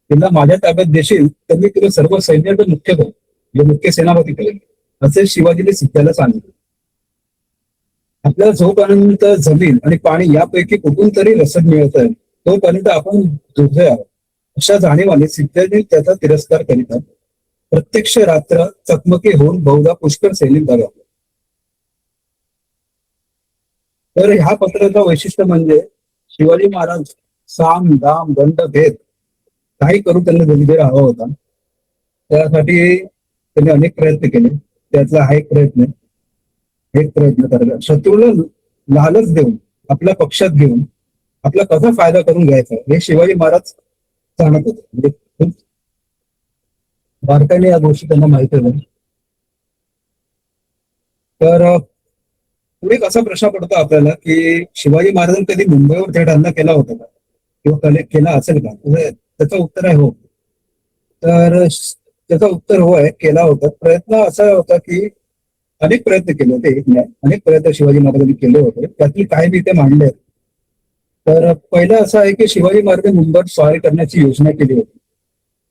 किल्ला माझ्या ताब्यात देशील तर मी तुला सर्व सैन्याचं मुख्य करेन म्हणजे मुख्य सेनापती करेन असे शिवाजीने सिद्ध्याला सांगितले. आपल्याला जोपर्यंत जमीन आणि पाणी यापैकी कुठून तरी रसद मिळत आहे तोपर्यंत आपण दुर्जय आहोत अशा जाणीवाने सिद्ध्याने त्याचा तिरस्कार करीत प्रत्यक्ष रात्र चकमकी होऊन बहुधा पुष्कळ सैनिक दगावले. तर ह्या पत्राचं वैशिष्ट्य म्हणजे शिवाजी महाराज साम दाम दंड भेद काही करून त्यांना विजय हवा होता. त्यासाठी त्यांनी अनेक प्रयत्न केले. त्यातला हा एक प्रयत्न करायचा शत्रूला लालच देऊन आपल्या पक्षात घेऊन आपला कसा फायदा करून घ्यायचा हे शिवाजी महाराज जाणत होते. म्हणजे खूप बारकाईने या गोष्टी त्यांना माहिती होत्या. तर पुढे असा प्रश्न पडतो आपल्याला की शिवाजी महाराजांनी कधी मुंबईवर थेट हल्ला केला होता का किंवा केला असेल का. त्याचं उत्तर आहे हो. तर त्याचं उत्तर हो आहे, केला होता. प्रयत्न असा होता की अनेक प्रयत्न केले होते. एक नाही अनेक प्रयत्न शिवाजी महाराजांनी केले होते. त्यातील काही मी ते मांडले आहेत. तर पहिलं असं आहे की शिवाजी महाराजांनी मुंबईत स्वारी करण्याची योजना केली होती.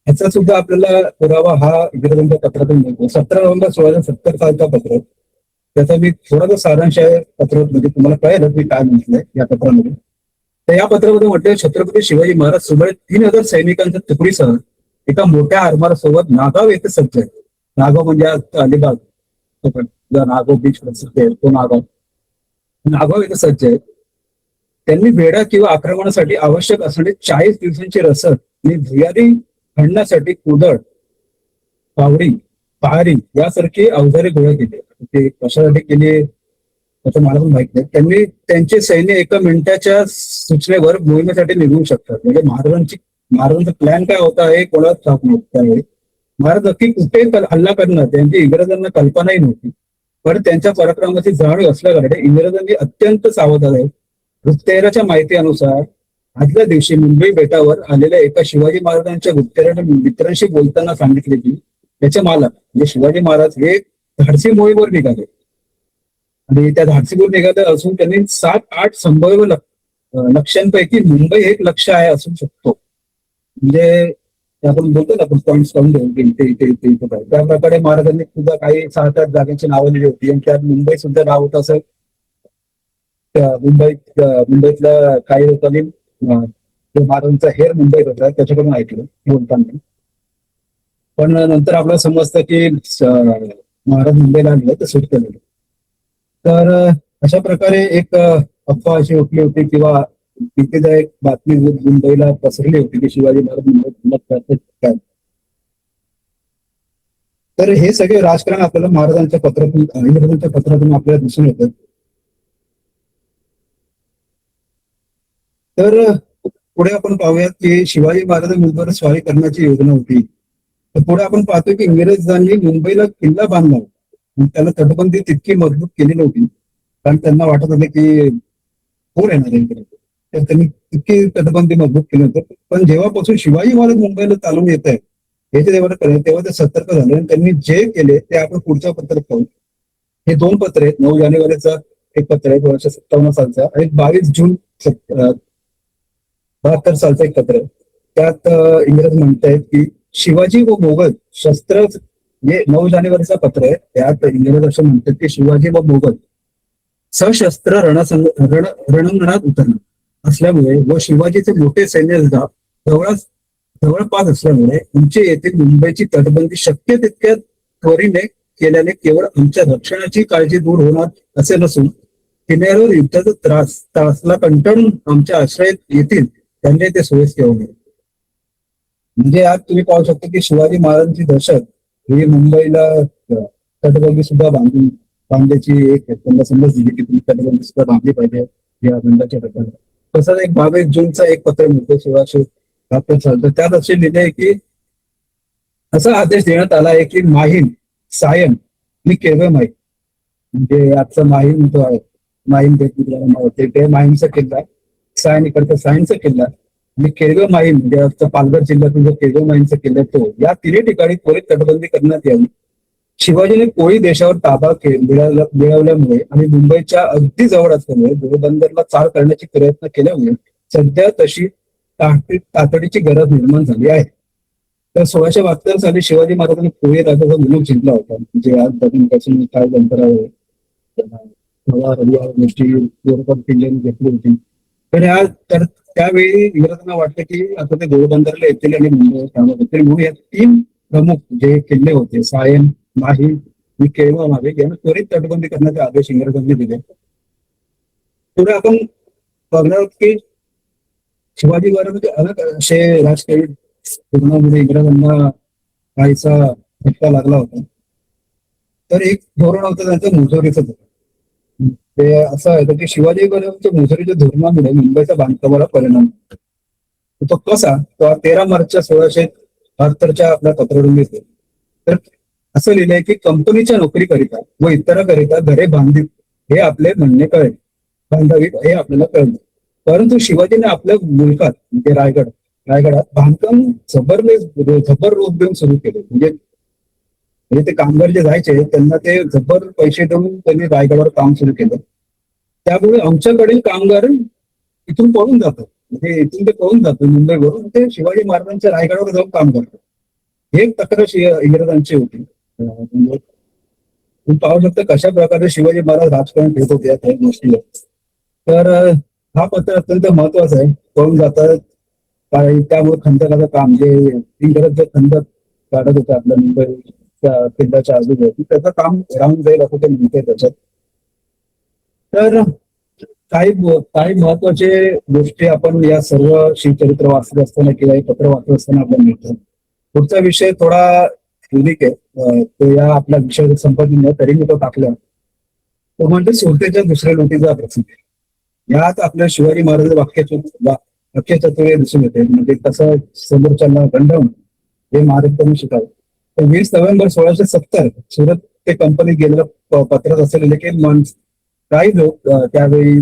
याचा सुद्धा आपल्याला पुरावा हा इंग्रजांच्या पत्रातून मिळतो. 17 नोव्हेंबर 1670 सालचा पत्र. त्याचा मी थोडासा सारांश आहे पत्रात म्हणजे तुम्हाला कळेल मी काय म्हटलंय या पत्रामध्ये. तर या पत्रामध्ये म्हटलं छत्रपती शिवाजी महाराज सुमारे 3000 सैनिकांच्या तुकडीसह एका मोठ्या आरमारासोबत नागाव येथे सज्ज आहे. नागाव म्हणजे अलिबाग नागाव बीच प्रसिद्ध आहे तो नागाव येथे सज्ज आहे. त्यांनी वेढा किंवा आक्रमणासाठी आवश्यक असणारे 40 दिवसांची रसद आणि भुयारी खणण्यासाठी कुदळ पावडी पहारी यासारखी अवजारे गोळा केली. ते कशासाठी केली त्याचं मला पण माहित नाही. त्यांनी त्यांचे सैन्य एका मिनिटाच्या सूचनेवर मोहिमेसाठी निघू शकतात. म्हणजे महाराजांचा प्लॅन काय होता हे कोणाच ठाऊक नव्हतं. महाराज नक्की कुठे हल्ला करणार त्यांची इंग्रजांना कल्पनाही नव्हती. पण त्यांच्या पराक्रमाची जाणीव असल्याकडे इंग्रजांनी अत्यंत सावध आहे. गुप्तहेराच्या माहितीनुसार आदल्या दिवशी मुंबई बेटावर आलेल्या एका शिवाजी महाराजांच्या गुप्तहेराच्या मित्रांशी बोलताना सांगितले की त्याचे मालक म्हणजे शिवाजी महाराज हे धाडसी मोहीमेवर निघाले आणि त्या धाडसीवर निघाले असून त्यांनी 7-8 संभाव्य लक्ष्यांपैकी मुंबई एक लक्ष आहे असू शकतो. म्हणजे आपण बोलतो ना आपण पॉईंट काढून देऊ त्या प्रकारे महाराजांनी सुद्धा काही 7-8 जागांची नावं दिली होती आणि त्यात मुंबई सुद्धा नाव होतं. असं मुंबईतल्या काही लोकांनी महाराजांचा हेर मुंबईत होता त्याच्याकडून ऐकलं बोलताना. पण नंतर आपल्याला समजतं की महाराज मुंबईला आणलं तर सुट केलं. तर अशा प्रकारे एक अफवा अशी उठली होती किंवा भीतीदायक बातमी मुंबईला पसरली होती की शिवाजी महाराज मुंबईत काय. तर हे सगळे राजकारण आपल्याला महाराजांच्या पत्रातून आपल्याला दिसून येतं. तर पुढे आपण पाहूयात की शिवाजी महाराज मुंबईवर स्वारी करण्याची योजना होती. तर पुढे आपण पाहतो की इंग्रजांनी मुंबईला किल्ला बांधला त्याला तटबंदी तितकी मजबूत केली नव्हती कारण त्यांना वाटत होते की पूर येणार आहे. तर त्यांनी इतकी तटबंदी मजबूत केली होती. पण जेव्हापासून शिवाजी महाराज मुंबईला चालून येत आहे हे जेव्हा कळलं तेव्हा ते सतर्क झाले आणि त्यांनी जे केले ते आपण पुढच्या पत्रात पाहू. हे दोन पत्र आहेत. 9 जानेवारीचा एक पत्र आहे 1957 सालचा आणि 22 जून 72 सालचं एक पत्र आहे. त्यात इंग्रज म्हणतायत की शिवाजी व मोगल शस्त्र, हे 9 जानेवारीचा पत्र आहे. त्यात इंग्रज असं म्हणतात की शिवाजी व मोगल सशस्त्र रणांगणात उतरणार असल्यामुळे व शिवाजीचे मोठे सैन्य जवळपास असल्यामुळे आमचे येथील मुंबईची तटबंदी शक्य तितक्या त्वरीने केल्याने केवळ आमच्या रक्षणाची काळजी दूर होणार असे नसून किनाऱ्यावर युद्धाचा त्रासला कंटाळून आमच्या आश्रयात येतील त्यांनी ते सोयीस ठेवले. म्हणजे आज तुम्ही पाहू शकता की शिवाजी महाराजांची दहशत ही मुंबईला तटबंदी सुद्धा बांधण्याची एक त्यांना समज दिली की तुम्ही तटबंदी सुद्धा बांधली पाहिजे या बंदाच्या प्रकारे. तसंच एक 22 जूनचा एक पत्र मिळतो 1672 सालचं. त्यात असे लिहिले आहे की असा आदेश देण्यात आला आहे की माहीम, सायन आणि केळवे माहीम, म्हणजे आजचा माहीम जो आहे माहीम ते माहीमचा किल्ला, सायन इकडचा सायनचा किल्ला आणि केळवे माहीम म्हणजे आजचा पालघर जिल्ह्यातून जो केळवे माहीमचा किल्ला तो या तिन्ही ठिकाणी त्वरित तटबंदी करण्यात यावी. शिवाजीने कोळी देशावर ताबा मिळवल्यामुळे आणि मुंबईच्या अगदी जवळ असल्यामुळे घोडबंदरला चाल करण्याचे प्रयत्न केल्यामुळे सध्या तशी तातडीची गरज निर्माण झाली आहे. तर 1672 साली शिवाजी महाराजांनी कोळी राजाचा मुलूक जिंकला होता. म्हणजे आज पासून काय अंतरावर गोष्टी युरोपात किल्ल्यांनी घेतली होती. तर त्यावेळी इंग्रजांना वाटलं की आता ते घोडबंदरला येतील आणि मुंबईवर कामं होतील म्हणून या 3 प्रमुख जे किल्ले होते सायन, माहीम आणि केळवा मागे यांना त्वरित तटबंदी करण्याचे आदेश इंग्रजांनी दिले. पुढे आपण बघणार आहोत की शिवाजी महाराजांचे अनेक असे राजकीय धोरणामध्ये इंग्रजांना काहीसा धक्का लागला होता. तर एक धोरण होतं त्यांचं मुजोरीचं धोरण. ते असं आहे की शिवाजी महाराजांच्या मुजोरीच्या धोरणामुळे मुंबईच्या बांधकामाला परिणाम होतो. तो कसा? तो 13 मार्चच्या 1672च्या आपल्या पत्रावरून मिळतो. तर असं लिहिलंय की कंपनीच्या नोकरीकरिता व इतरांकरिता घरे बांधित हे आपले म्हणणे बांधावीत हे आपल्याला कळलं. परंतु शिवाजीने आपल्या मुलकात म्हणजे रायगडात बांधकाम जबर रोज देऊन सुरू केले. म्हणजे ते कामगार जे जायचे त्यांना ते जबर पैसे देऊन त्यांनी रायगडावर काम सुरू केलं. त्यामुळे आमच्याकडील कामगार इथून पळून जातात. म्हणजे इथून ते पळून जातो मुंबईवरून ते शिवाजी महाराजांच्या रायगडावर जाऊन काम करतात. हे एक तक्रार इंग्रजांची होती. म्हणजे तुम्ही पाहू शकता कशा प्रकारे शिवाजी महाराज राजकारण घेत होते या काही गोष्टीला. तर हा पत्र अत्यंत महत्वाचा आहे. पळून जातात काही त्यामुळे खंदकाचं काम जे इंग्रज जे खंदक काढत होते आपल्या मुंबईच्या किल्ल्याच्या आजूबाजू त्याचं काम राहून जाईल असं ते म्हणते त्याच्यात. तर काही महत्वाचे गोष्टी आपण या सर्व शिवचरित्र वाचत असताना किंवा हे पत्र वाचत असताना आपल्याला मिळतं. पुढचा विषय थोडा युनिक आहे. तो या आपल्या विषयाचा संपर्क नाही तरी मी तो टाकला. तो म्हणजे सुरतेच्या दुसऱ्या लुटीचा प्रसंग. यात आपल्या शिवाजी महाराज वाक्यचतुर्य दिसून येते. म्हणजे कसं समोरच्यांना गंडवून हे महाराजांनी शिकावं. तर 20 नोव्हेंबर 1670 सुरत ते कंपनीत गेलेलं पत्रात असं लिहिलं की काही लोक त्यावेळी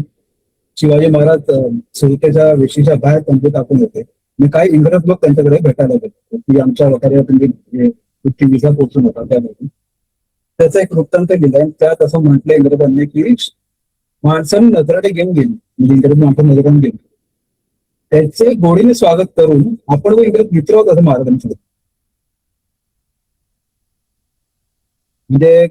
शिवाजी महाराज सुरतेच्या वेशीच्या बाहेर कंपनी टाकून होते आणि काही इंग्रज लोक त्यांच्याकडे भेटायला गेले की आमच्या वगैरे तुम्ही विजा पोहोचून होता. त्यामध्ये त्याचा एक वृत्तांत लिहिलाय. त्यात असं म्हटलं इंग्रजांनी की माणसाने नजराने घेऊन गेली म्हणजे इंग्रज माणसं नजराने गेली त्याचे गोडीने स्वागत करून आपण व इंग्रज मित्र होत असं महाराजांचं. म्हणजे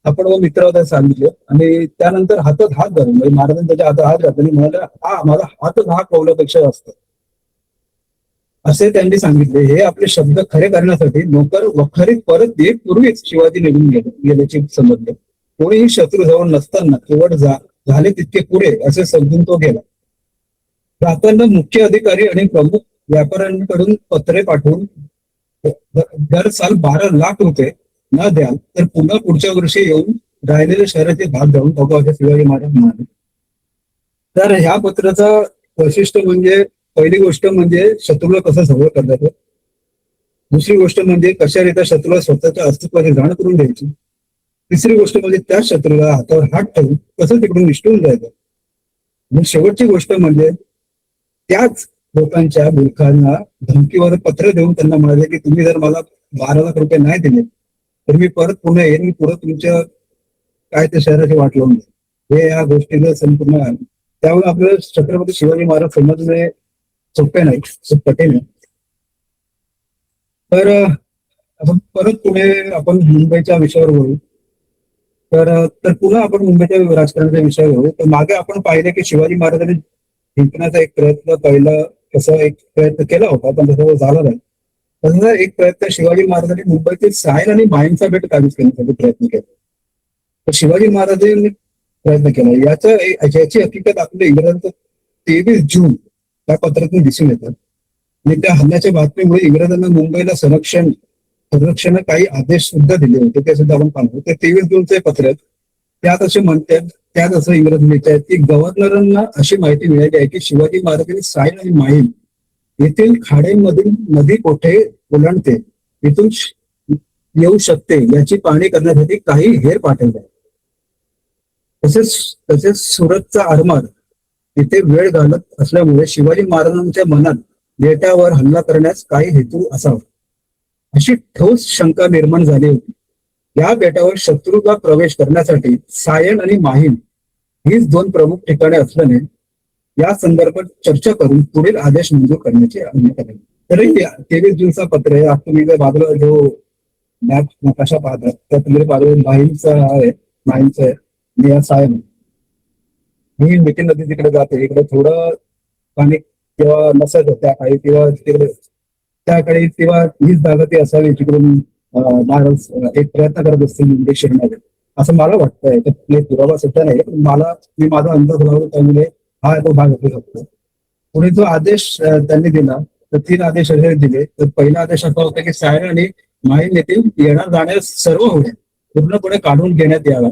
आपण व मित्र होता सांगितलं आणि त्यानंतर हातात हात घालून म्हणजे महाराजांनी त्याच्या हातात हात घातला आणि म्हणाले हा माझा हातच हा कौलापेक्षा जास्त असे त्यांनी सांगितले. हे आपले शब्द खरे करण्यासाठी नोकर वखारीत परत येत पूर्वीच शिवाजी निघून गेल्याचे समजले. कोणीही शत्रू जवळ नसताना केवळ झाले तितके पुरे असे समजून तो गेला. जाताना मुख्य अधिकारी आणि प्रमुख व्यापाऱ्यांकडून पत्रे पाठवून दर साल 12 लाख रुपये न द्याल तर पुन्हा पुढच्या वर्षी येऊन राहिलेल्या शहराचे भाग जाऊन बघा असे शिवाजी महाराज म्हणाले. तर ह्या पत्राचा वैशिष्ट्य म्हणजे पहिली गोष्ट म्हणजे शत्रूला कसं सवय करतात. दुसरी गोष्ट म्हणजे कशारित्या शत्रूला स्वतःच्या अस्तित्वाची जाण करून द्यायची. तिसरी गोष्ट म्हणजे त्या शत्रूला हातावर हात ठेवून कसं तिकडून निष्ठून जायचं. आणि शेवटची गोष्ट म्हणजे त्याच लोकांच्या मूर्खांना धमकीवर पत्र देऊन त्यांना म्हणाले की तुम्ही जर मला 12 लाख रुपये नाही दिले तर मी परत पुन्हा येईन, मी पुढे तुमच्या काय ते शहराची वाट लावून देईन. हे या गोष्टीचं संपूर्ण आहे. त्यामुळे आपल्याला छत्रपती शिवाजी महाराज समजणे सोपे नाही, खूप कठीण आहे. तर आपण परत पुढे आपण मुंबईच्या विषयावर बोलू. तर पुन्हा आपण मुंबईच्या राजकारणाच्या विषयावर बोलू. तर मागे आपण पाहिले की शिवाजी महाराजांनी जिंकण्याचा एक प्रयत्न पहिला कसा एक प्रयत्न केला होता, पण तसा झाला नाही. तसा एक प्रयत्न शिवाजी महाराजांनी मुंबईतील सायन आणि माहीमचा बेट काबीज करण्यासाठी प्रयत्न केला. तर शिवाजी महाराजांनी प्रयत्न केला याची हकीकत आपल्या इंग्रजांचं 23 जून या पत्रातून दिसून येतं. आणि त्या हल्ल्याच्या बातमीमुळे इंग्रजांना मुंबईला संरक्षण काही आदेश सुद्धा दिले होते, ते सुद्धा आपण पाहतो. ते 23 जूनचे पत्र त्यात असे म्हणतात, त्यात असं इंग्रज लिहितात की गव्हर्नरांना अशी माहिती मिळाली आहे की शिवाजी महाराजांनी सायन आणि माहीम येथील खाड्यांमधील नदी कोठे ओलांडते इथून येऊ शकते याची पाहणी करण्यासाठी काही हेर पाठवले. तसेच सुरतचा आरमार इथे वेळ घालत असल्यामुळे शिवाजी महाराजांच्या मनात बेटावर हल्ला करण्यास काही हेतू असावा अशी ठोस शंका निर्माण झाली होती. या बेटावर शत्रूला प्रवेश करण्यासाठी सायन आणि माहीम हीच 2 प्रमुख ठिकाणे असल्याने या संदर्भात चर्चा करून पुढील आदेश मंजूर करण्याची मागणी केली. तरी 23 जूनचा पत्र आहे. आज तुम्ही जर बाजूला जो मॅप नकाशा पाहतात त्या तुम्ही बाजूला माहीमचा आहे, माहीमचा आहे आणि या सायन ही मिठी नदी तिकडे जाते. इकडे थोडं पाणी किंवा नसत त्या काळी किंवा तिकडे त्या काळी तेव्हा हीच जागा ती असावी जिकडून महाराज एक प्रयत्न करत असतील मुंबई शहरामध्ये असं मला वाटतंय. तर पुरावा सुद्धा नाही, पण मी माझा अंदाज लावला त्यामुळे हा तो भाग असू शकतो. पुढे जो आदेश त्यांनी दिला तर 3 आदेश असे दिले. तर पहिला आदेश असा होता की सायन आणि माहीम येथील येणार जाण्यास सर्व होड्या पूर्णपणे काढून घेण्यात याव्या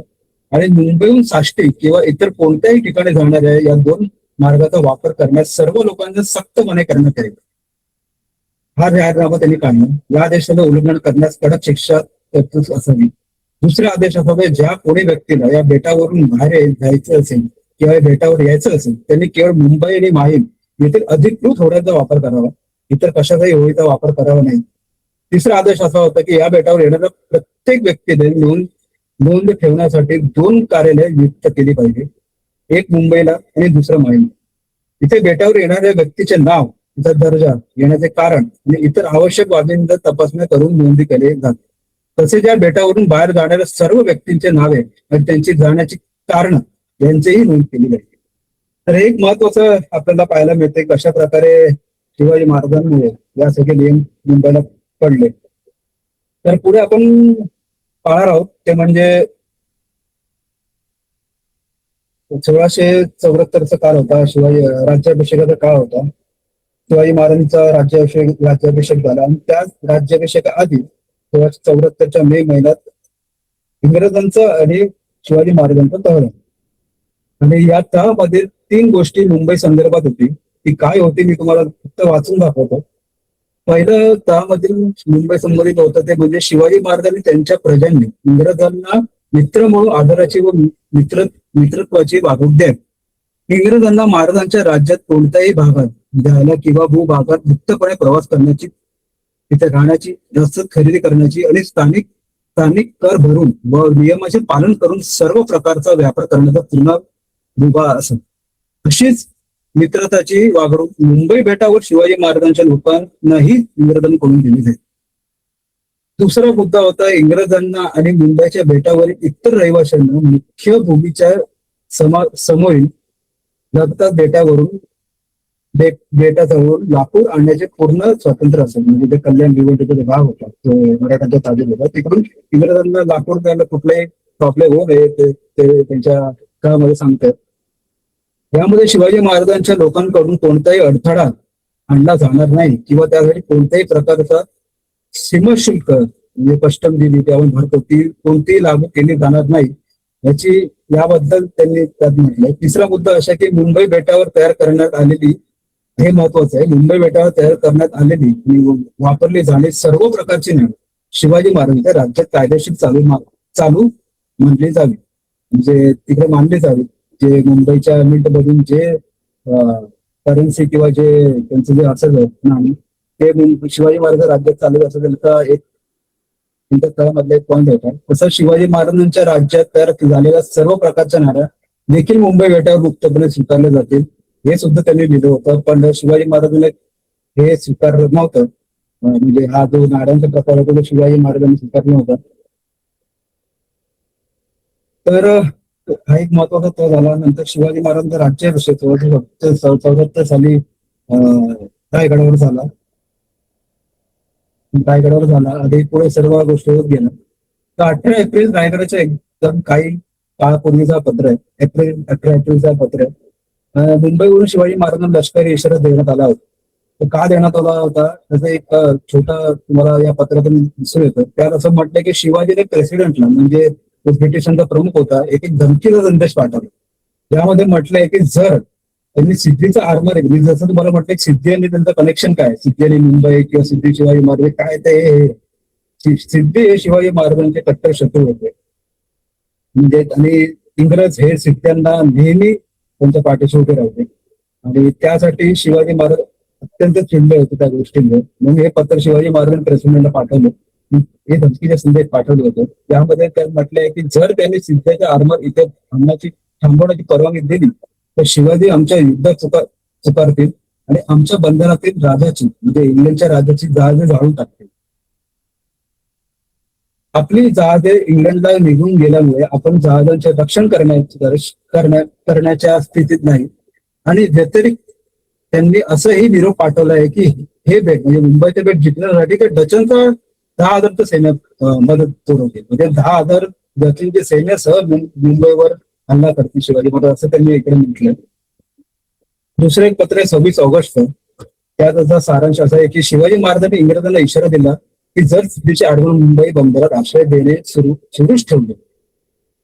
आणि मुंबईहून साष्टी किंवा इतर कोणत्याही ठिकाणी जाणाऱ्या या 2 मार्गाचा वापर करण्यास सर्व लोकांना सक्त मनाई करण्यात येईल. हा जाहीरनामा त्यांनी काढला. या आदेशाचं उल्लंघन करण्यास कडक शिक्षा तरतूद असावी. दुसरा आदेश असावा ज्या कोणी व्यक्तीला या बेटावरून बाहेर जायचं असेल किंवा या बेटावर यायचं असेल त्यांनी केवळ मुंबई आणि माहीम येथील अधिकृत होड्याचा वापर करावा, इतर कशाचाही होडीचा वापर करावा नाही. तिसरा आदेश असा होता की या बेटावर येणाऱ्या प्रत्येक व्यक्तीने नोंद ठेवण्यासाठी 2 कार्यालय नियुक्त केली पाहिजे, एक मुंबईला आणि दुसरं माहीम. इथे बेटावर येणाऱ्या व्यक्तीचे नाव, त्याचा दर्जा, येण्याचे कारण आणि इतर आवश्यक बाबींचा तपासण्या करून नोंदी केली जाते. तसेच या बेटावरून बाहेर जाणाऱ्या सर्व व्यक्तींचे नावे आणि त्यांची जाण्याची कारण यांचीही नोंद केली जाते. तर एक महत्वाचं आपल्याला पाहायला मिळते कशा प्रकारे शिवाजी महाराजांमुळे या सगळे नियम मुंबईला पडले. तर पुढे आपण पाहणार आहोत ते म्हणजे 1674चा काळ होता, शिवाजी राज्याभिषेकाचा काळ होता. शिवाजी महाराजांचा राज्याभिषेक झाला आणि त्या राज्याभिषेकाआधी 1674च्या मे महिन्यात इंग्रजांचा आणि शिवाजी महाराजांचा तह झाला. आणि या तहामध्ये 3 गोष्टी मुंबई संदर्भात होती. ती काय होती मी तुम्हाला फक्त वाचून दाखवतो. पहिलं तहामधील मुंबई संबंधित होतं ते म्हणजे शिवाजी महाराजांनी त्यांच्या प्रजांनी इंग्रजांना मित्र म्हणून आदराची व मित्रत्वाची वागणूक द्यावी. इंग्रजांना महाराजांच्या राज्यात कोणत्याही भागात द्यायला किंवा भूभागात मुक्तपणे प्रवास करण्याची, तिथे राहण्याची, जास्त खरेदी करण्याची आणि स्थानिक कर भरून व नियमाचे पालन करून सर्व प्रकारचा व्यापार करण्याचा पूर्ण मुभा असत. अशीच मित्रताची वागणूक मुंबई बेटावर शिवाजी महाराजांच्या लोकांनाही इंग्रजांकडून दिली जाईल. दुसरा मुद्दा होता इंग्रजांना आणि मुंबईच्या बेटावरील इतर रहिवाशांना मुख्य भूमीच्या समोरील लगता बेटाजवळ लाकूड आणण्याचे पूर्ण स्वातंत्र्य असेल. म्हणजे जे कल्याण निवडणुकीचा भाग होता तो मराठ्यांच्या ताब्यात होता. तिकडून इंग्रजांना लाकूड द्यायला कुठलाही प्रॉब्लेम होऊ नये ते त्यांच्या काळामध्ये सांगतात. यामध्ये शिवाजी महाराजांच्या लोकांकडून कोणताही अडथळा आणला जाणार नाही किंवा त्यासाठी कोणत्याही प्रकारचा सीमाशुल्क म्हणजे कस्टम दिली त्यावर भरतो ती कोणतीही लागू केली जाणार नाही याबद्दल त्यांनी त्यात म्हटलंय. तिसरा मुद्दा असा की मुंबई बेटावर तयार करण्यात आलेली, हे महत्वाचं आहे, मुंबई बेटावर तयार करण्यात आलेली वापरली जाणे सर्व प्रकारची नाणी शिवाजी महाराजांच्या राज्यात कायदेशीर चालू मानली जावी, म्हणजे तिकडे मानली जावी. जे मुंबईच्या मिंट मधून जे करन्सी किंवा जे त्यांचं जे असेल नाणी ते शिवाजी महाराज राज्यात चालू असं त्यांचा एक त्यांच्या तळामधला एक पॉईंट होता. तसं शिवाजी महाराजांच्या राज्यात तयार झालेल्या सर्व प्रकारच्या नाण्या देखील मुंबई बेटावर मुक्तपणे स्वीकारले जातील हे सुद्धा त्यांनी लिहिलं होतं. पण शिवाजी महाराजांना हे स्वीकारलं नव्हतं. म्हणजे हा जो नाण्यांचा प्रकार होता तो शिवाजी महाराजांनी स्वीकारला नव्हता. तर हा एक महत्वाचा तो झाला. नंतर शिवाजी महाराजांचा राज्याभिषेक 1474 साली रायगडावर झाला. रायगडावर झाला आणि पुढे सर्व गोष्टी होत गेल्या. तर 18 एप्रिल रायगडाच्या एकदम काही काळापूर्वीचा पत्र आहे. 18 एप्रिलचा पत्र आहे. मुंबईवरून शिवाजी महाराजांना लष्करी इशारा देण्यात आला होता. तो का देण्यात आला होता त्याचा एक छोटा तुम्हाला या पत्रातून दिसून येतं. त्यात असं म्हटलं की शिवाजीने प्रेसिडेंटला म्हणजे जो ब्रिटिशांचा प्रमुख होता एक धमकीचा संदेश पाठवला. यामध्ये म्हटलंय की जर त्यांनी सिद्धीचा आर्मर आहे जसं तुम्हाला म्हटलं सिद्धी आणि त्यांचं कनेक्शन काय सिद्धी आणि मुंबई किंवा सिद्धी शिवाजी महाराज काय ते सिद्धी हे शिवाजी महाराजांचे कट्टर शत्रू होते. म्हणजे आणि इंग्रज हे सिद्ध्यांना नेहमी त्यांच्या पाठीशी उभे राहते आणि त्यासाठी शिवाजी महाराज अत्यंत चिडले होते त्या गोष्टींवर. म्हणून हे पत्र शिवाजी महाराजांनी प्रेसिडेंटला पाठवलं. हे धमकीचे संदेश पाठवले होते. त्यामध्ये त्यात म्हटलंय की जर त्यांनी सिद्ध्याच्या आर्मर इथे थांबवण्याची परवानगी दिली तर शिवाजी आमच्या युद्धात चुकारतील आणि आमच्या बंधनातील राजाची म्हणजे इंग्लंडच्या राजाची जहाजे जाळून टाकतील. आपली जहाजे इंग्लंडला निघून गेल्यामुळे आपण जहाजांचे रक्षण करण्याच्या स्थितीत नाही. आणि व्यतिरिक्त त्यांनी असंही निरोप पाठवला आहे की हे बेट म्हणजे मुंबईचे बेट जिंकण्यासाठी ते डचनचा 10,000 सैन्य मदत पुरवते. म्हणजे 10,000 डचनचे सैन्यासह मुंबईवर हल्ला करतील शिवाजी महाराज असं त्यांनी इकडे म्हटलं. दुसरं एक पत्र आहे 26 ऑगस्ट. त्यात त्याचा सारांश असा आहे की शिवाजी महाराजांनी इंग्रजांना इशारा दिला की जर सिद्धीचे आढळून मुंबई बंदरात आश्रय देणे सुरूच ठेवले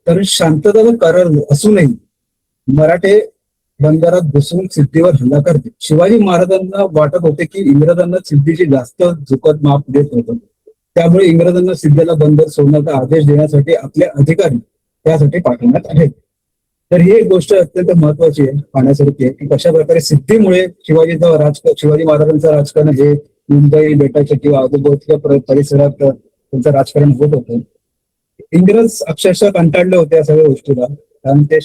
तर शांतता करार असूनही मराठे बंदरात घुसून सिद्धीवर हल्ला करते. शिवाजी महाराजांना वाटत होते की इंग्रजांना सिद्धीची जास्त झुकत माप देत होतं. त्यामुळे इंग्रजांना सिद्धीला बंदर सोडण्याचा आदेश देण्यासाठी आपले अधिकारी त्यासाठी पाठवण्यात आले. तर ही एक गोष्ट अत्यंत महत्वाची आहे पाहण्यासारखी आहे की कशा प्रकारे सिद्धीमुळे शिवाजी महाराजांचं राजकारण हे मुंबई बेटाच्या किंवा आजूबाजूच्या परिसरात त्यांचं राजकारण होत होतं. इंग्रज अक्षरशः कंटाळले होते या सगळ्या गोष्टीला कारण ते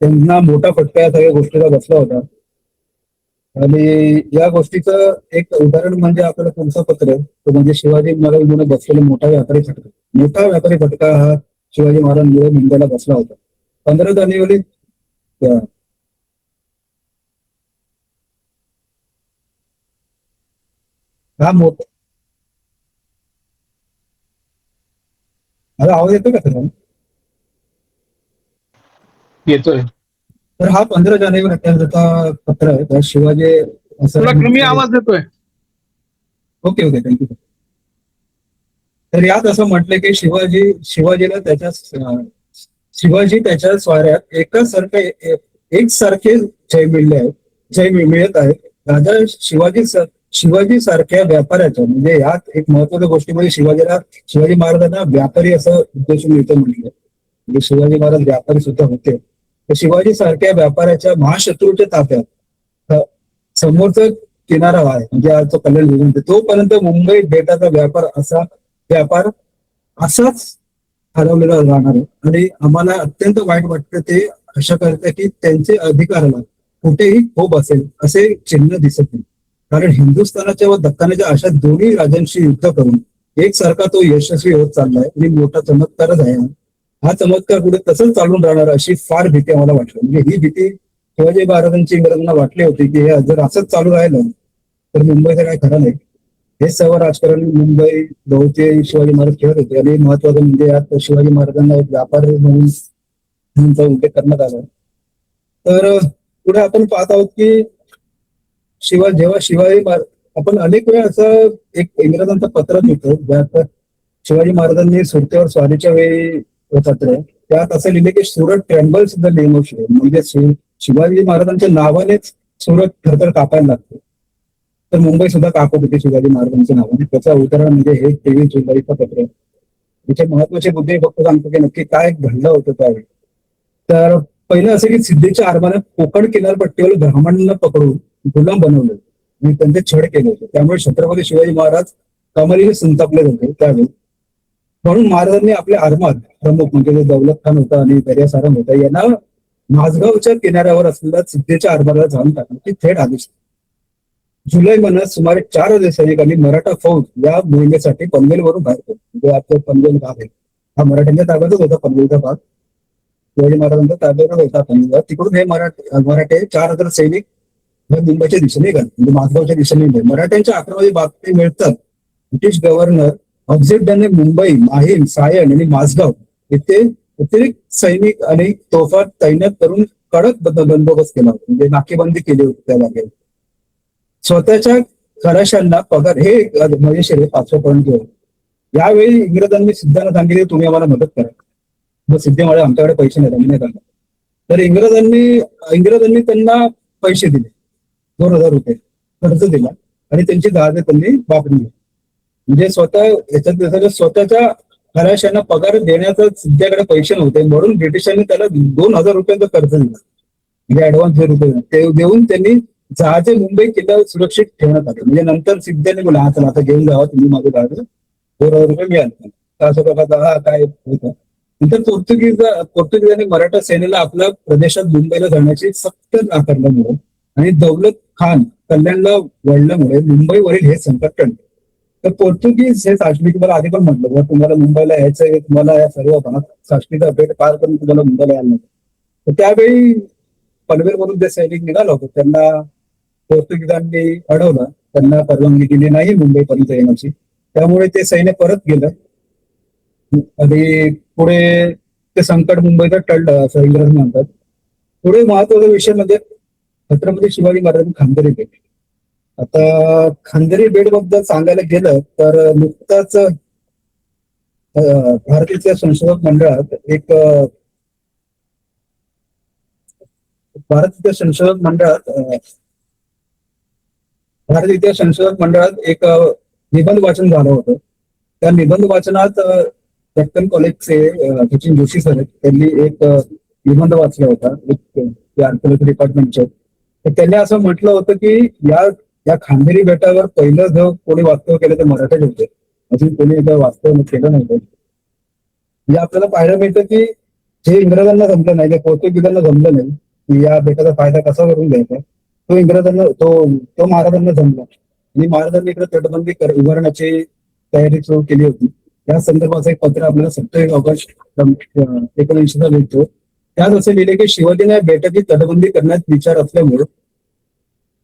त्यांना मोठा फटका या सगळ्या गोष्टीला बसला होता. आणि या गोष्टीचं एक उदाहरण म्हणजे आपल्याला कोणतं पत्र आहे तो म्हणजे शिवाजी महाराजांमुळे बसलेला मोठा व्यापारी फटका. मोठा व्यापारी फटका हा शिवाजी महाराजांमुळे मुंबईला बसला होता. 15 जानेवारी हा मोठा मला आवाज येतो का सर? येतोय. तर हा 15 जानेवारी त्याचा पत्र आहे त्या शिवाजी थोडा कमी आवाज येतोय. Okay okay thank you. तर यात असं म्हटलं की शिवाजी त्याच्या स्वाऱ्यात एकसारखे जय मिळत आहेत. राजा शिवाजी सारख्या व्यापाऱ्याच्या म्हणजे यात एक महत्वाची गोष्टी म्हणजे शिवाजी महाराजांना व्यापारी असं उद्देशून इथं म्हटलं म्हणजे शिवाजी महाराज व्यापारी सुद्धा होते. तर शिवाजी सारख्या व्यापाऱ्याच्या महाशत्रूच्या ताफ्यात समोरचा किनारा आहे म्हणजे आज तो कल्याण विमान तोपर्यंत मुंबई बेटाचा व्यापार असाच हरवलेला राहणार आहे. आणि आम्हाला अत्यंत वाईट वाटतं ते अशा करता की त्यांचे अधिकाराला कुठेही खोप असेल असे चिन्ह दिसत नाही. कारण हिंदुस्थानाच्या व दख्खनाच्या अशा दोन्ही राजांशी युद्ध करून एकसारखा तो यशस्वी होत चाललाय आणि मोठा चमत्कारच आहे. हा चमत्कार पुढे तसंच चालून राहणार अशी फार भीती आम्हाला वाटली. म्हणजे ही भीती शिवाजी महाराजांची इंग्रजांना वाटली होती की हे जर असंच चालू राहिलं तर मुंबईचं काय खरं नाही. हे सर्व राजकारण मुंबई बहुतेक शिवाजी महाराज खेळत होते. आणि महत्वाचं म्हणजे यात शिवाजी महाराजांना एक व्यापारी म्हणून त्यांचा उल्लेख करण्यात आला. तर पुढे आपण पाहत आहोत की जेव्हा आपण अनेक वेळा असं एक इंग्रजांचं पत्र मिळतं ज्यात शिवाजी महाराजांनी सुरतेवर स्वारीच्या वेळी पत्र त्यात असं लिहिले की सुरत ट्रेंबल सुद्धा नेमोशी म्हणजे शिवाजी महाराजांच्या नावानेच सुरत थरथर कापायला लागते. तर मुंबई सुद्धा कापत होती शिवाजी महाराजांच्या नावाने. त्याचं उदाहरण म्हणजे हे 23 जुलैचं पत्र. त्याचे महत्वाचे मुद्दे फक्त सांगतो की नक्की काय घडलं होतं त्यावेळी. तर पहिलं असं की सिद्धीच्या आरमाने कोकण किनारपट्टीवर ब्राह्मणांना पकडून गुलाम बनवलं आणि त्यांचे छळ केले होते. त्यामुळे छत्रपती शिवाजी महाराज कमालीने संतापले होते त्यावेळी. म्हणून महाराजांनी आपले आरमार प्रमुख म्हणजे जो दौलत खान होता आणि दर्या सारंग होता यांना माझगावच्या किनाऱ्यावर असलेल्या सिद्धीच्या आरमाराला जाऊन टाकण्याची थेट आदेश दिले. जुलै महिन्यात सुमारे 4,000 सैनिकांनी मराठा फौज या मोहिमेसाठी पनवेलवरून बाहेर पडली. म्हणजे आपला पनवेल भाग आहे हा मराठ्यांच्या ताब्यातच होता. पनवेलचा भाग शिवाजी महाराजांच्या ताब्यातच होता पनवेल. तिकडून हे मराठे 4,000 सैनिक हे मुंबईच्या दिशेने निघाले म्हणजे माझगावच्या दिशेने निघाले. मराठ्यांच्या आक्रमणाची बातमी मिळतात ब्रिटिश गव्हर्नर ऑक्झिटने मुंबई, माहीम, सायन आणि माझगाव येथे अतिरिक्त सैनिक आणि तोफा तैनात करून कडक बंदोबस्त केला होता. म्हणजे नाकेबंदी केली होती त्या जागेवर. स्वतःच्या खलाशांना पगार हे मजेशीर आहे 500 पॉईंट घेऊन. यावेळी इंग्रजांनी सिद्धांना सांगितले तुम्ही आम्हाला मदत करा. मग सिद्धी म्हणाले आमच्याकडे पैसे नाही, आम्ही नाही करणार. तर इंग्रजांनी त्यांना पैसे दिले 2,000 रुपये कर्ज दिला आणि त्यांची जहाजे त्यांनी वापरली. म्हणजे स्वतःच्या खलाशांना पगार देण्याचा सिद्ध्याकडे पैसे नव्हते म्हणून ब्रिटिशांनी त्याला 2,000 रुपयांचं कर्ज दिलं म्हणजे ऍडव्हान्स रुपये ते देऊन त्यांनी जहाजे मुंबई किल्ल्यावर सुरक्षित ठेवण्यात आले. म्हणजे नंतर सिद्ध्याने बोला हा चला आता घेऊन जावा तुम्ही माझं जहाज 2,000 रुपये मिळाले असं प्रकारचा हा काय होतं. नंतर पोर्तुगीजांनी मराठा सेनेला आपल्या प्रदेशात मुंबईला जाण्याची सक्त नाकारल्यामुळे आणि दौलत खान कल्याणला वळल्यामुळे मुंबईवरील हे संकट टळले. तर पोर्तुगीज हे साष्टी तुम्हाला आधी पण म्हटलं जर तुम्हाला मुंबईला यायचंय तुम्हाला या सर्व साष्टीचा भेट पार करून तुम्हाला मुंबईला यायला नव्हतं. तर त्यावेळी पनवेलवरून जे सैनिक निघाला होता त्यांना पोर्तुगीजांनी अडवलं. त्यांना परवानगी दिली नाही मुंबईपर्यंत येण्याची. त्यामुळे ते सैन्य परत गेलं आणि पुढे ते संकट मुंबईचं टळलं असं इंग्रज म्हणतात. पुढे महत्वाचा विषय म्हणजे छत्रपती शिवाजी महाराजांनी खांदेरी भेट. आता खांदेरी बेट बद्दल सांगायला गेलं तर नुकताच भारतीय संशोधक मंडळात भारतीय संशोधक मंडळात एक निबंध वाचन झालं होतं. त्या निबंध वाचनात डेक्कन कॉलेजचे सचिन जोशी सर त्यांनी एक निबंध वाचला होता आर्किओलॉजी डिपार्टमेंटचे. तर त्यांनी असं म्हटलं होतं की या खांदेरी बेटावर पहिलं जो कोणी वास्तव केलं ते मराठे होते. अजून कोणी वास्तव केलं नव्हतं. म्हणजे आपल्याला पाहायला मिळतं की जे इंग्रजांना जमलं नाही, जे पोर्तुगीजांना जमलं नाही की या बेटाचा फायदा कसा करून घ्यायचा तो इंग्रजांना तो महाराजांना जमला आणि महाराजांनी इकडे तटबंदी उभारण्याची तयारी सुरू केली होती. या संदर्भाचं एक पत्र आपल्याला 27 ऑगस्ट 1919 लिहितो. त्यात असे लिहिले की शिवाजीने या बेटाची तटबंदी करण्यात विचार असल्यामुळे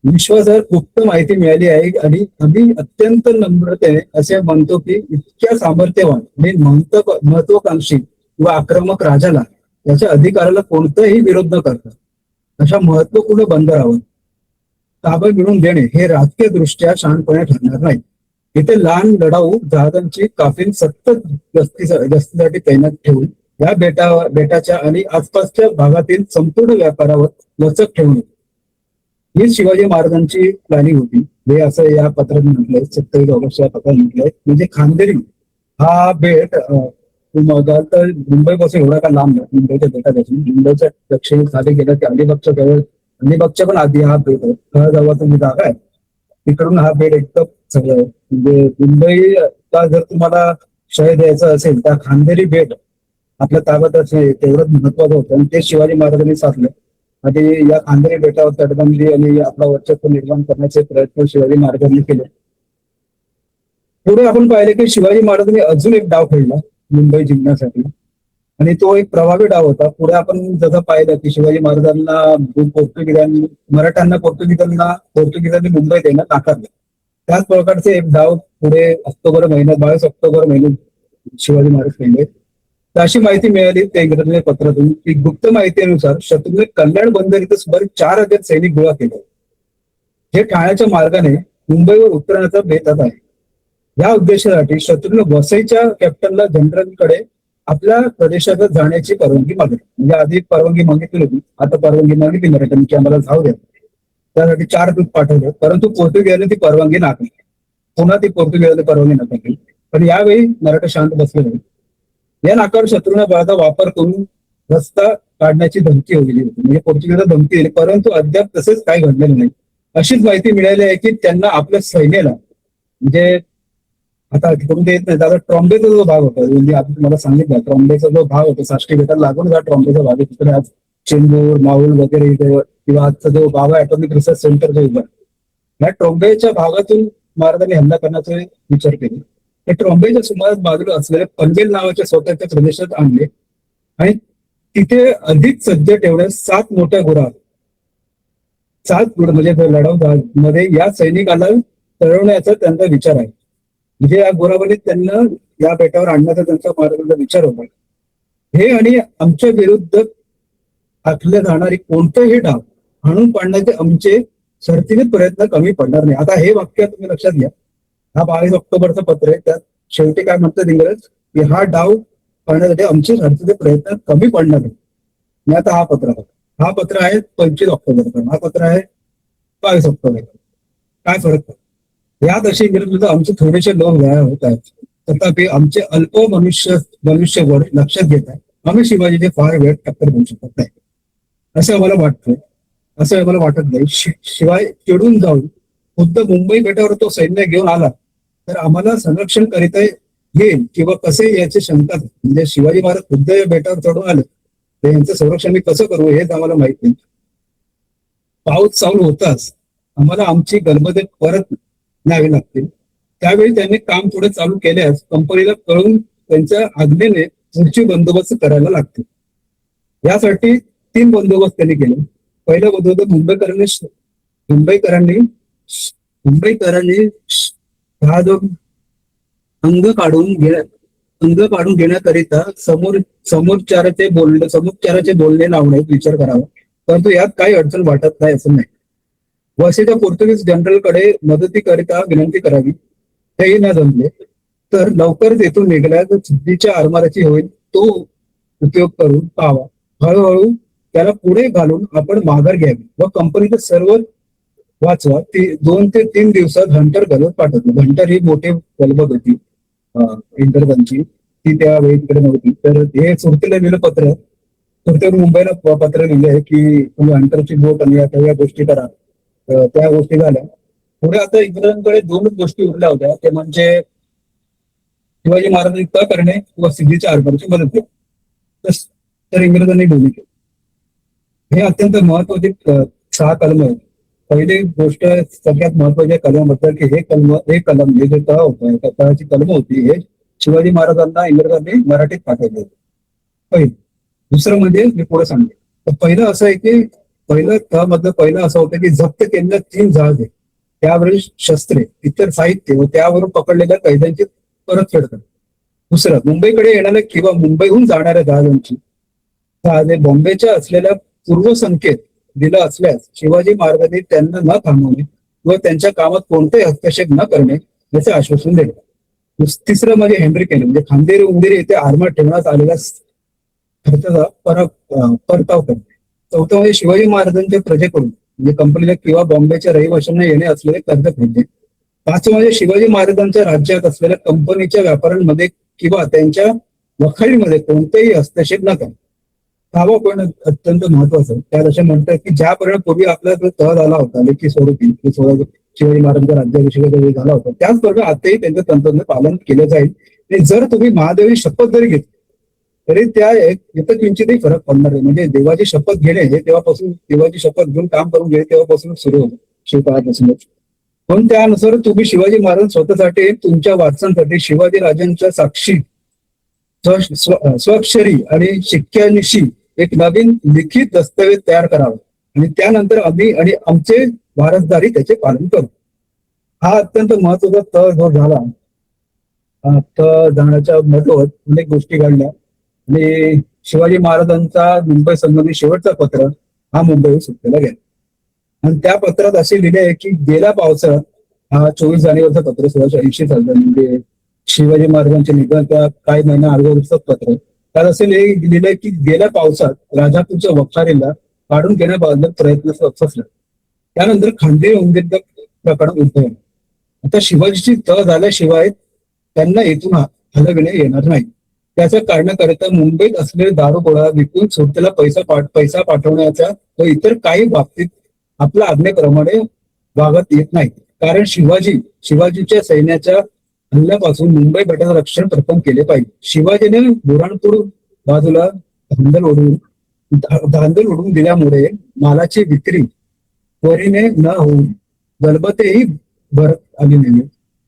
विश्वासात गुप्त माहिती मिळाली आहे आणि आम्ही अत्यंत नम्रतेने असे म्हणतो की इतक्या सामर्थ्यवान आणि महत्वाकांक्षी व आक्रमक राजाला याच्या अधिकाराला कोणताही विरोध न करता अशा महत्वपूर्ण बंदरावर ताबा मिळवून देणे हे राजकीय दृष्ट्या शहाणपणे ठरणार नाही. इथे लहान लढाऊ जहाजांची काफिल सतत गस्तीसाठी तैनात ठेवून या बेटाच्या आणि आसपासच्या भागातील संपूर्ण व्यापारावर लचक ठेवणे ही शिवाजी महाराजांची प्लॅनिंग होती. हे असं या पत्रात म्हटलंय 27 ऑगस्ट या पत्रात म्हटलंय. म्हणजे खांदेरी हा बेट बघाल तर मुंबईपासून एवढा का लांब आहे. मुंबईच्या बेटापासून मुंबईच्या दक्षिण खाली गेलं की अलिबागच्या पण आधी हा बेट आहे. जवळचा जी जागा आहे तिकडून हा बेट एकदम सगळं म्हणजे मुंबईचा जर तुम्हाला क्षय द्यायचा असेल तर खांदेरी बेट आपल्या ताब्यात असेल तेवढंच महत्वाचं होतं आणि ते शिवाजी महाराजांनी साधलं. आणि या खांदेरी बेटावर तटबंदी आणि आपला वर्चस्व निर्माण करण्याचे प्रयत्न शिवाजी महाराजांनी केले. पुढे आपण पाहिले की शिवाजी महाराजांनी अजून एक डाव खेळला मुंबई जिंकण्यासाठी आणि तो एक प्रभावी डाव होता. पुढे आपण जसं पाहिलं की शिवाजी महाराजांना मराठ्यांना पोर्तुगीजांनी मुंबईत येण्यास नाकारलं. त्याच प्रकारचे एक डाव पुढे 22 ऑक्टोबर महिन्यात शिवाजी महाराज केले. तर अशी माहिती मिळाली त्या इंग्रजी पत्रातून की गुप्त माहितीनुसार शत्रूने कल्याण बंदर इथं सुमारे 4,000 सैनिक गोळा केले जे ठाण्याच्या मार्गाने मुंबईवर उतरण्याचा बेतात आहे. या उद्देशासाठी शत्रूने वसईच्या कॅप्टनला जनरलकडे आपल्या प्रदेशात जाण्याची परवानगी मागितली. म्हणजे आधी परवानगी मागितली होती, आता परवानगी मागितली मराठ्यांनी की आम्हाला जाऊ द्या. त्यासाठी 4 दूत पाठवले परंतु पोर्तुगीजांनी ती परवानगी नाकारली. पुन्हा ती पोर्तुगीजांनी परवानगी नाकारली. पण यावेळी मराठा शांत बसले नाही. या नाकार शत्रूने बळाचा वापर करून रस्ता काढण्याची धमकी होती म्हणजे पोर्तुगीजला धमकी दिली, परंतु अद्याप तसंच काय घडलेलं नाही. अशीच माहिती मिळाली आहे की त्यांना आपल्या सैन्याला म्हणजे आता तिकडून ते येत नाही, आता ट्रॉम्बेचा जो भाग होता म्हणजे आता तुम्हाला सांगितलं ट्रॉम्बेचा जो भाग होता साष्टी बेटाला लागून हा ट्रॉम्बेचा भाग आहे. तिकडे आज चेंबूर माऊल वगैरे इथे किंवा आजचा जो बाबा ॲटॉमिक रिसर्च सेंटर जो उभा या ट्रॉम्बेच्या भागातून महाराजांनी हल्ला करण्याचा विचार केला. त्या ट्रॉम्बेच्या सुमारास बाजूला असलेल्या पनवेल नावाच्या स्वतःच्या प्रदेशात आणले आणि तिथे अधिक सज्ज ठेवण्यास 7 मोठ्या गुरा 7 गुड म्हणजे लढाऊ मध्ये या सैनिकाला तळवण्याचा त्यांचा विचार आहे. म्हणजे या गोरावलीत त्यांना या बेटावर आणण्याचा त्यांचा महाराजांचा विचार होता. हे आणि आमच्या विरुद्ध आखले जाणारी कोणतेही डाव हाणून पाडण्याचे आमचे शर्तीने प्रयत्न कमी पडणार नाही. आता हे वाक्य तुम्ही लक्षात घ्या. हा 22 ऑक्टोबरचं पत्र आहे. त्यात शेवटी काय म्हणतात इंग्रज की हा डाव पाडण्यासाठी आमचे शर्तीचे प्रयत्न कमी पडणार नाही. आणि आता हा पत्र आहे 25 ऑक्टोबरचा, हा पत्र आहे 22 ऑक्टोबर. काय फरक पडतो यात असे इंग्रज आमचे थोडेसे लोक व्याया होत आहेत. तथापि आमचे अल्प मनुष्यबळ लक्षात घेत आहे आम्ही शिवाजीचे फार वेळ टक्कर देऊ शकत नाही असं आम्हाला वाटतं. असं आम्हाला वाटत नाही. शिवाय चिडून जाऊन खुद्द मुंबई बेटावर तो सैन्य घेऊन आला तर आम्हाला संरक्षण करीता येईल किंवा कसे याची शंका म्हणजे शिवाजी महाराज खुद्द या बेटावर चढून आले तर यांचं संरक्षण मी कसं करू हेच आम्हाला माहित नाही. पाऊस चालू होताच आम्हाला आमची गलबते परत न्यावी लागतील. त्यावेळी त्यांनी काम पुढे चालू केल्यास कंपनीला कळून त्यांच्या आज्ञेने पुढची बंदोबस्त करायला लागतील. यासाठी 3 बंदोबस्त त्यांनी केले. पहिला बंदोबस्त मुंबईकरांनी हा जो अंग काढून घेण्याकरिता समोरचाराचे बोलणे लावण्याचा विचार करावा. परंतु यात काही अडचण वाटत नाही असं नाही. वसईच्या पोर्तुगीज जनरलकडे मदतीकरिता विनंती करावी हेही न जमले तर लवकरच येथून निघाल्या सिद्धीच्या आरमाराची होईल तो उपयोग करून पाहावा. हळूहळू त्याला पुढे घालून आपण माघार घ्यावी व कंपनीचं सर्व वाचवा. 2 ते 3 दिवसात हंटर गलबत पाठवली. हंटर ही मोठी गलबत होती इंग्रजांची, ती त्यावेळी तिकडे नव्हती. तर हे सुरतीला लिहिलं पत्र, सुरतीवर मुंबईला पत्र लिहिले आहे की तुम्ही हंटरची बोट आणि या गोष्टी करा. त्या गोष्टी झाल्या. पुढे आता इंग्रजांकडे 2च गोष्टी उरल्या होत्या, ते म्हणजे शिवाजी महाराजांनी तह करणे व सिद्धीच्या आरमाराची मदत केली. तर इंग्रजांनी दोन्ही केली. हे अत्यंत महत्वाची 6 कलम आहेत. पहिली गोष्ट सगळ्यात महत्वाच्या कलमाबद्दल की हे कलम हे जे तह होतं त्या तहाची कलम होती हे शिवाजी महाराजांना इंग्रजांनी मराठीत पाठवले होते. पहिलं. दुसरं म्हणजे मी पुढे सांगते. तर पहिलं असं आहे की पहिलं तह मधलं पहिलं असं होतं की जप्त केलेल्या 3 जहाजे त्यावेळी शस्त्रे इतर साहित्य व त्यावरून पकडलेल्या कैद्यांची परतफेड करणे. दुसरं मुंबईकडे येणाऱ्या किंवा मुंबईहून जाणाऱ्या जहाजे बॉम्बेच्या असलेल्या पूर्वसंकेत दिला असल्यास शिवाजी महाराजांनी त्यांना न थांबवणे व त्यांच्या कामात कोणतेही हस्तक्षेप न करणे याचे आश्वासन दिले. तिसरं म्हणजे हेनरी केले म्हणजे खांदेरी उंदेरी येथे आरमार ठेवण्यात आलेल्या खर्चाचा परताव करणे. चौथं म्हणजे शिवाजी महाराजांच्या प्रजेकडून म्हणजे कंपनीला किंवा बॉम्बेच्या रहिवाशांना येणे असलेले कर्ज फेडणे. 5वं म्हणजे शिवाजी महाराजांच्या राज्यात असलेल्या कंपनीच्या व्यापाऱ्यांमध्ये किंवा त्यांच्या वखारीमध्ये कोणतेही हस्तक्षेप न करणे. 6वं पण अत्यंत महत्वाचं त्यात असे म्हणतात की ज्यापर्यंत पूर्वी आपला जो तह झाला होता लेखी स्वरूपी शिवाजी महाराजांच्या राज्याभिषेकाचा वेळी झाला होता त्याचबरोबर आताही त्यांचं तंत्रज्ञ पालन केलं जाईल. आणि जर तुम्ही महादेवी शपथ जरी घेतली तरी त्या इथं किंचितही फरक पडणार नाही. म्हणजे देवाची शपथ घेणे हे तेव्हापासून देवाची शपथ घेऊन काम करून घेणे तेव्हापासून सुरू होतं शिवकाळापासूनच. पण त्यानुसार तुम्ही शिवाजी महाराज स्वतःसाठी तुमच्या वाचनासाठी शिवाजी राजांच्या साक्षी स्वाक्षरी आणि शिक्क्यानिशी एक नवीन लिखित दस्तऐवज तयार करावा आणि त्यानंतर आम्ही आणि आमचे वारसदारी त्याचे पालन करू. हा अत्यंत महत्वाचा तह जो झाला. तह जाण्याच्या मधोमध अनेक गोष्टी घडल्या आणि शिवाजी महाराजांचा मुंबई संबंधी शेवटचा पत्र हा मुंबईवर सुटलेला गेला. आणि त्या पत्रात असे लिहिले आहे की गेल्या पावसाळ्यात हा 24 जानेवारीचं पत्र 1680 साल म्हणजे शिवाजी महाराजांचे निधन त्या काही महिन्या अगोदरचं पत्र. त्यात असे लिहिलंय की गेल्या पावसात राजापूरच्या वखारीला काढून घेण्याबद्दल प्रयत्न फसला. त्यानंतर खांदेरी उंदेर प्रकरण उद्भवलं. आता शिवाजीची तह झाल्याशिवाय त्यांना इथून हलविणे येणार नाही. त्याचं कारणाकरिता मुंबईत असलेले दारुगोळा विकून सुरतेला पैसा पाठवण्याच्या व इतर काही बाबतीत आपल्या आज्ञेप्रमाणे वागत येत नाही. कारण शिवाजीच्या सैन्याच्या हल्ल्यापासून मुंबई बेटाचं रक्षण प्रथम केले पाहिजे. शिवाजीने बुराणपूर बाजूला धांदल उडवून दिल्यामुळे मालाची विक्री त्वरेने न होऊन गलबतेही भरत आली नाही.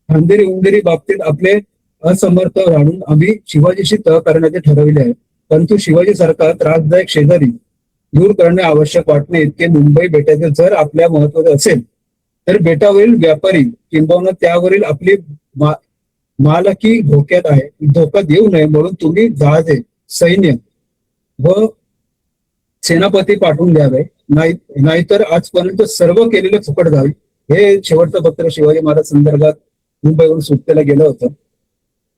अंधेरी उंदेरी बाबतीत आपले असमर्थ राहून आम्ही शिवाजीशी तह करण्याचे ठरविले आहे. परंतु शिवाजी सरकार त्रासदायक शेजारी दूर करणे आवश्यक वाटणे इतके मुंबई बेटाचे जर आपल्या महत्वाचे असेल तर बेटावरील व्यापारी किंबहुना त्यावरील आपली मालकी धोक्यात येऊ नये म्हणून तुम्ही जहाजे सैन्य व सेनापती पाठवून द्यावे. नाहीतर आजपर्यंत सर्व केलेलं फुकट जाईल. हे शेवटचं पत्र शिवाजी महाराज संदर्भात मुंबईवरून सुटतेला गेलं होतं.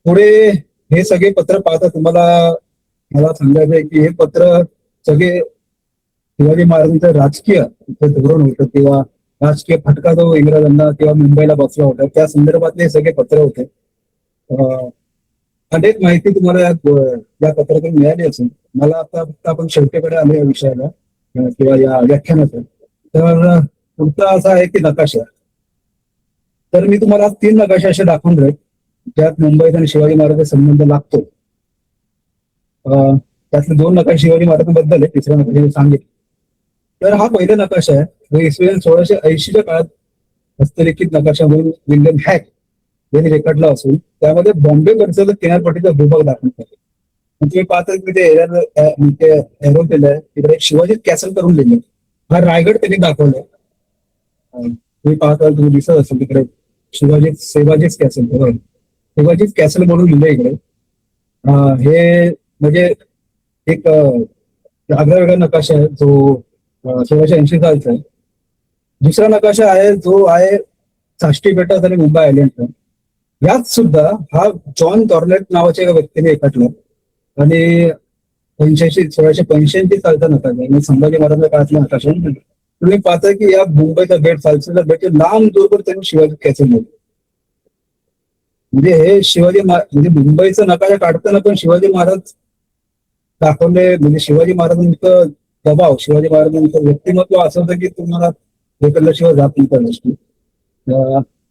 पुढे हे सगळे पत्र पाहता मला सांगायचं आहे की हे पत्र सगळे शिवाजी महाराजांचं राजकीय धोरण होतं किंवा राजकीय फटका जो इंग्रजांना किंवा मुंबईला बसला होता त्या संदर्भातले सगळे पत्र होते. अनेक माहिती तुम्हाला या पत्रातून मिळाली असेल. मला आता फक्त आपण शेवटीकडे आलो या विषयाला किंवा या व्याख्यानाचं. तर पुढचा असा आहे की नकाशा. तर मी तुम्हाला 3 नकाशे असे दाखवून राहील ज्यात मुंबईत आणि शिवाजी महाराजांचा संबंध लागतो. त्यातले 2 नकाशे शिवाजी महाराजांबद्दल आहे, तिसरा नकाशा सांगितलं. तर हा पहिला नकाशा आहे जो इसवी सन 1680च्या काळात हस्तलिखित नकाशा म्हणून विल्यम हॅक यांनी रेखाटला असून त्यामध्ये बॉम्बे परिसराचा किनारपट्टीचा भूभाग दाखवण्यात आला. तुम्ही पाहता की ते एरो केलंय तिकडे शिवाजी कॅसल करून लिहिले. हा रायगड त्यांनी दाखवलाय. तुम्ही पाहता तुम्ही दिसत असेल तिकडे शिवाजीच कॅसल म्हणून लिहिलंय इकडे. हे म्हणजे एक आगळा नकाशा आहे जो 1680 सालचा आहे. दुसरा नकाशा आहे जो आहे साष्टी बेटाचा आणि मुंबई आयलंडचा. यात सुद्धा हा जॉन टॉर्लेट नावाच्या एका व्यक्तीने रेखाटला आणि 1685 सालचा नकाशा आहे. संभाजी महाराजांच्या काळातला नकाशा. तुम्ही पाहता की या मुंबईचा बेट सालसेला बेट लांब दूरवर त्यांनी शिवाजी कॅसल लिहिलं. म्हणजे हे म्हणजे मुंबईचा नकाशा काढताना पण शिवाजी महाराज दाखवले. म्हणजे शिवाजी महाराजांचं दबाव शिवाजी महाराजांचं व्यक्तिमत्व असं होतं की तुम्हाला हे केल्याशिवाय जात नाही त्या गोष्टी.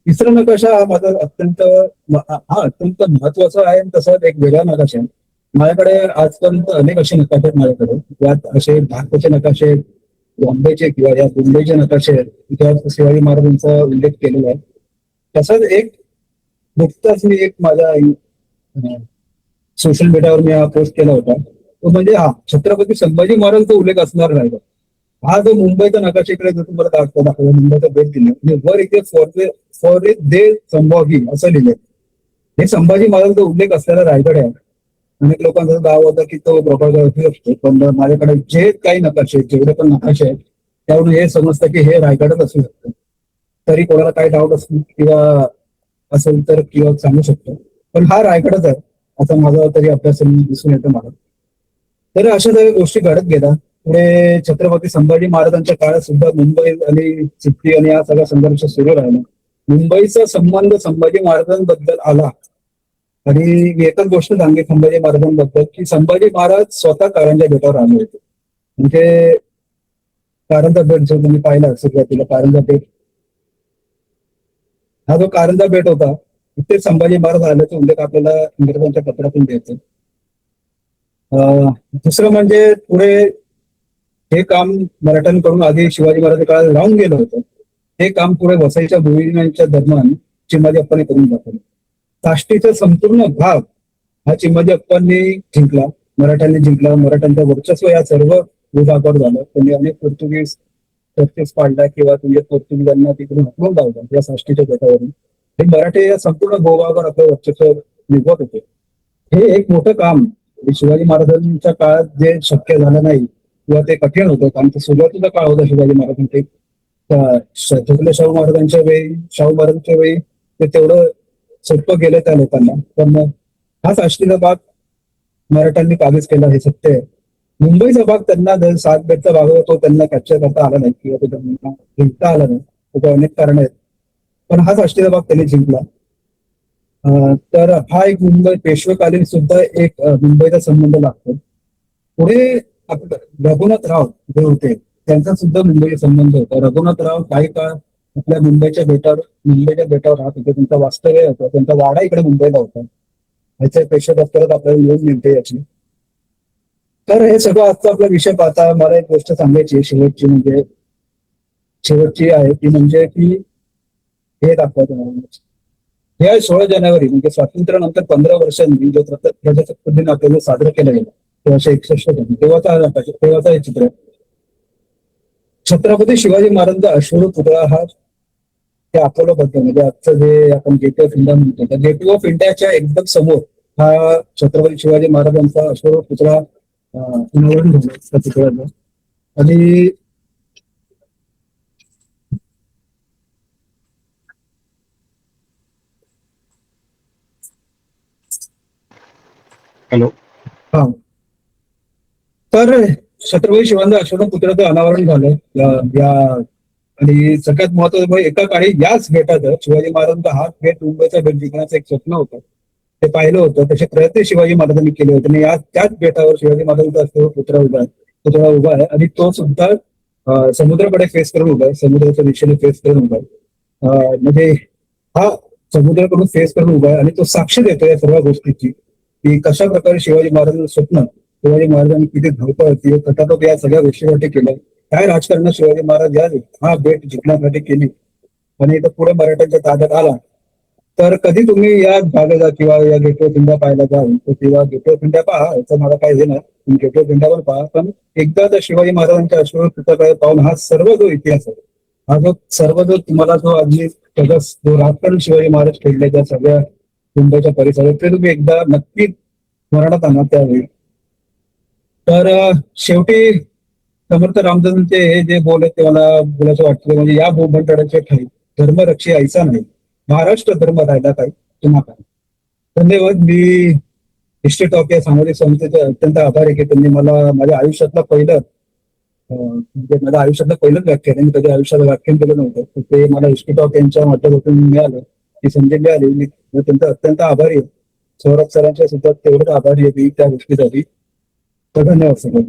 तिसरा नकाशा हा माझा अत्यंत महत्वाचा आहे. तसंच एक वेगळा नकाशा आहे माझ्याकडे. आजपर्यंत अनेक असे नकाशे आहेत माझ्याकडे. यात असे भारताचे नकाशे, बॉम्बेचे किंवा या मुंबईचे नकाशे आहेत ज्यात शिवाजी महाराजांचा उल्लेख केलेला आहे. तसंच एक नुकताच मी एक माझ्या सोशल मीडियावर मी हा पोस्ट केला होता. तो म्हणजे छत्रपती संभाजी महाराजांचा उल्लेख असणार नाही. हा जो मुंबईचा नकाशा इकडे जो तुम्हाला दाखवला मुंबईचा भेट दिला म्हणजे वर इथे फॉर दे संभाजी असं लिहिलंय. हे संभाजी महाराजांचा उल्लेख असलेला रायगड आहे. अनेक लोकांचा दावा होता की तो प्रभागावरती असतो. पण माझ्याकडे जे काही नकाशे जेवढे पण नकाशे आहेत त्यावरून हे समजतं की हे रायगडच असू शकतं. तरी कोणाला काही डाऊट असेल किंवा असेल तर किंवा सांगू शकतो. पण हा रायगडच आहे असं माझा तरी अभ्यास दिसून येतं मला. तर अशा सगळ्या गोष्टी घडत गेल्या. पुढे छत्रपती संभाजी महाराजांच्या काळात सुद्धा मुंबई आणि चिठ्ठी आणि हा सगळा संघर्ष सुरू राहिला. मुंबईचा संबंध संभाजी महाराजांबद्दल आला. आणि मी एकच गोष्ट सांगेन संभाजी महाराजांबद्दल की संभाजी महाराज स्वतः कारंजा बेटावर आले होते. म्हणजे कारंजा बेट जो तुम्ही पाहिला सुरुवातीला कारंजा बेट हा जो कारंजा बेट होता तिथे संभाजी महाराज आल्याचा उल्लेख आपल्याला इंग्रजांच्या पत्रातून द्यायचं. दुसरं म्हणजे पुढे हे काम मराठ्यांकडून आधी शिवाजी महाराजांच्या काळात राहून गेलं होतं. हे काम पुढे वसईच्या भूमिहीनांच्या दरम्यान चिमाजी अप्पांनी करून दाखवलं. साष्टीचा संपूर्ण भाग हा चिमाजी अप्पांनी जिंकला, मराठ्यांनी जिंकला. मराठ्यांचं वर्चस्व या सर्व विभागावर झालं. त्यांनी अनेक पोर्तुगीज चर्चेस पाडला किंवा म्हणजे पोर्तुगीजांना तिकडून हटवून लावलं या साष्टीच्या बेटावरून. हे मराठी या संपूर्ण भूभागावर आपलं वर्चस्व निभवत होते. हे एक मोठं काम शिवाजी महाराजांच्या काळात जे शक्य झालं नाही किंवा ते कठीण होतं. कारण ते सुरुवातीचा काळ होता शिवाजी महाराजांचे. छत्रपती शाहू महाराजांच्या वेळी ते तेवढं सोपं गेलं त्या लोकांना. पण हा साष्टीचा भाग मराठ्यांनी काबीज केला हे सत्य आहे. मुंबईचा भाग त्यांना 7 बेटचा भाग होता तो त्यांना कॅप्चर करता आला नाही किंवा तो त्यांना जिंकता आला नाही. त्याचे अनेक कारण आहेत. पण हा साष्टीचा भाग त्यांनी जिंकला. तर हा एक मुंबई पेशवेकालीन सुद्धा एक मुंबईचा संबंध लागतो. पुढे रघुनाथराव जे होते त्यांचा सुद्धा मुंबई संबंध होता. रघुनाथराव काही काळ आपल्या मुंबईच्या बेटावर राहत होते. त्यांचा वास्तव्य होतं, त्यांचा वाडा इकडे मुंबईला होता. ह्याच्या पेशवे दप्तरात आपल्याला लिहून मिळते याची. तर हे सगळं आजचा आपला विषय पाहता मला एक गोष्ट सांगायची आहे, शेवटची आहे ती म्हणजे की हे दाखवायचं मला. हे आहे 16 जानेवारी म्हणजे स्वातंत्र्यानंतर 15 वर्षांनी जो प्रजासत्ताक दिन आपल्याला साजरा केला गेला 1961 तेव्हाचा हे चित्र आहे. छत्रपती शिवाजी महाराजांचा अश्वरूप पुतळा हा ते अकोलाबद्दल म्हणजे आजचं जे आपण गेटवे ऑफ इंडिया म्हणतो त्या गेटवे ऑफ इंडियाच्या एकदम समोर हा छत्रपती शिवाजी महाराजांचा अश्वरूप पुतळा अनावरण झालं त्या पुतळ्याचं. आणि हॅलो. हा तर छत्रपती शिवाजी अश्वरूप पुतळ्याचं अनावरण झालं या आणि सगळ्यात महत्वाचं म्हणजे एका काळी याच गेटाचं शिवाजी महाराजांचा हा गेट मुंबईचा गेट जिंकण्याचं एक स्वप्न होतं. ते पाहिलं होतं. तसे प्रयत्न शिवाजी महाराजांनी केले होते आणि त्याच गेटावर शिवाजी महाराजांचा असलेला पुतळा उभा आहे आणि तो सुद्धा समुद्राकडे फेस करून उभा आहे. समुद्राच्या दिशेने फेस करून उभा आहे. म्हणजे हा समुद्राकडून फेस करून उभा आहे आणि तो साक्ष देतो या सर्व गोष्टीची की कशा प्रकारे शिवाजी महाराजांचं स्वप्न शिवाजी महाराजांनी किती धावपळ किंवा कटाटोप या सगळ्या गोष्टीसाठी केलं. काय राजकारण शिवाजी महाराज हा बेट जिंकण्यासाठी केली आणि इथं पुढे मराठ्यांच्या ताब्यात आला. तर कधी तुम्ही या भागाला किंवा या गेटवे ऑफ इंडिया पाहायला जाल तर किंवा गेटवे ऑफ इंडिया पहा याचं मला काही हे नाही. तुम्ही गेटवे ऑफ इंडिया पण पहा पण एकदा तर शिवाजी महाराजांच्या अश्वरूप पुतळ्याकडे पाहून हा सर्व जो इतिहास आहे हा जो तुम्हाला जो आधी जो राजकारण शिवाजी महाराज खेळले त्या सगळ्या मुंबईच्या परिसरात ते तुम्ही एकदा नक्की स्मरणात आणा त्यावेळी. तर शेवटी समर्थ रामचंद्रचे हे जे बोल आहेत ते मला बोलायचं वाटतं म्हणजे या भूमंडळाचे ठाई धर्मरक्षी ऐसा नाही महाराष्ट्र धर्म राहिला काय तुम्हा काय. धन्यवाद. मी हिस्ट्री टॉक या सामाजिक संस्थेचे अत्यंत आभारी आहे की त्यांनी मला माझ्या आयुष्यातलं पहिलंच व्याख्यान आहे. मी कधी आयुष्यात व्याख्यान केलं नव्हतं तर ते मला हिस्ट्री टॉक यांच्या माध्यमातून मिळालं ती संधी मिळाली. मी त्यांचा अत्यंत आभारी आहे. सौरभ सरांच्या सुद्धा तेवढंच आभारी आहे मी त्या गोष्टीसाठी. तर धन्यवाद सर.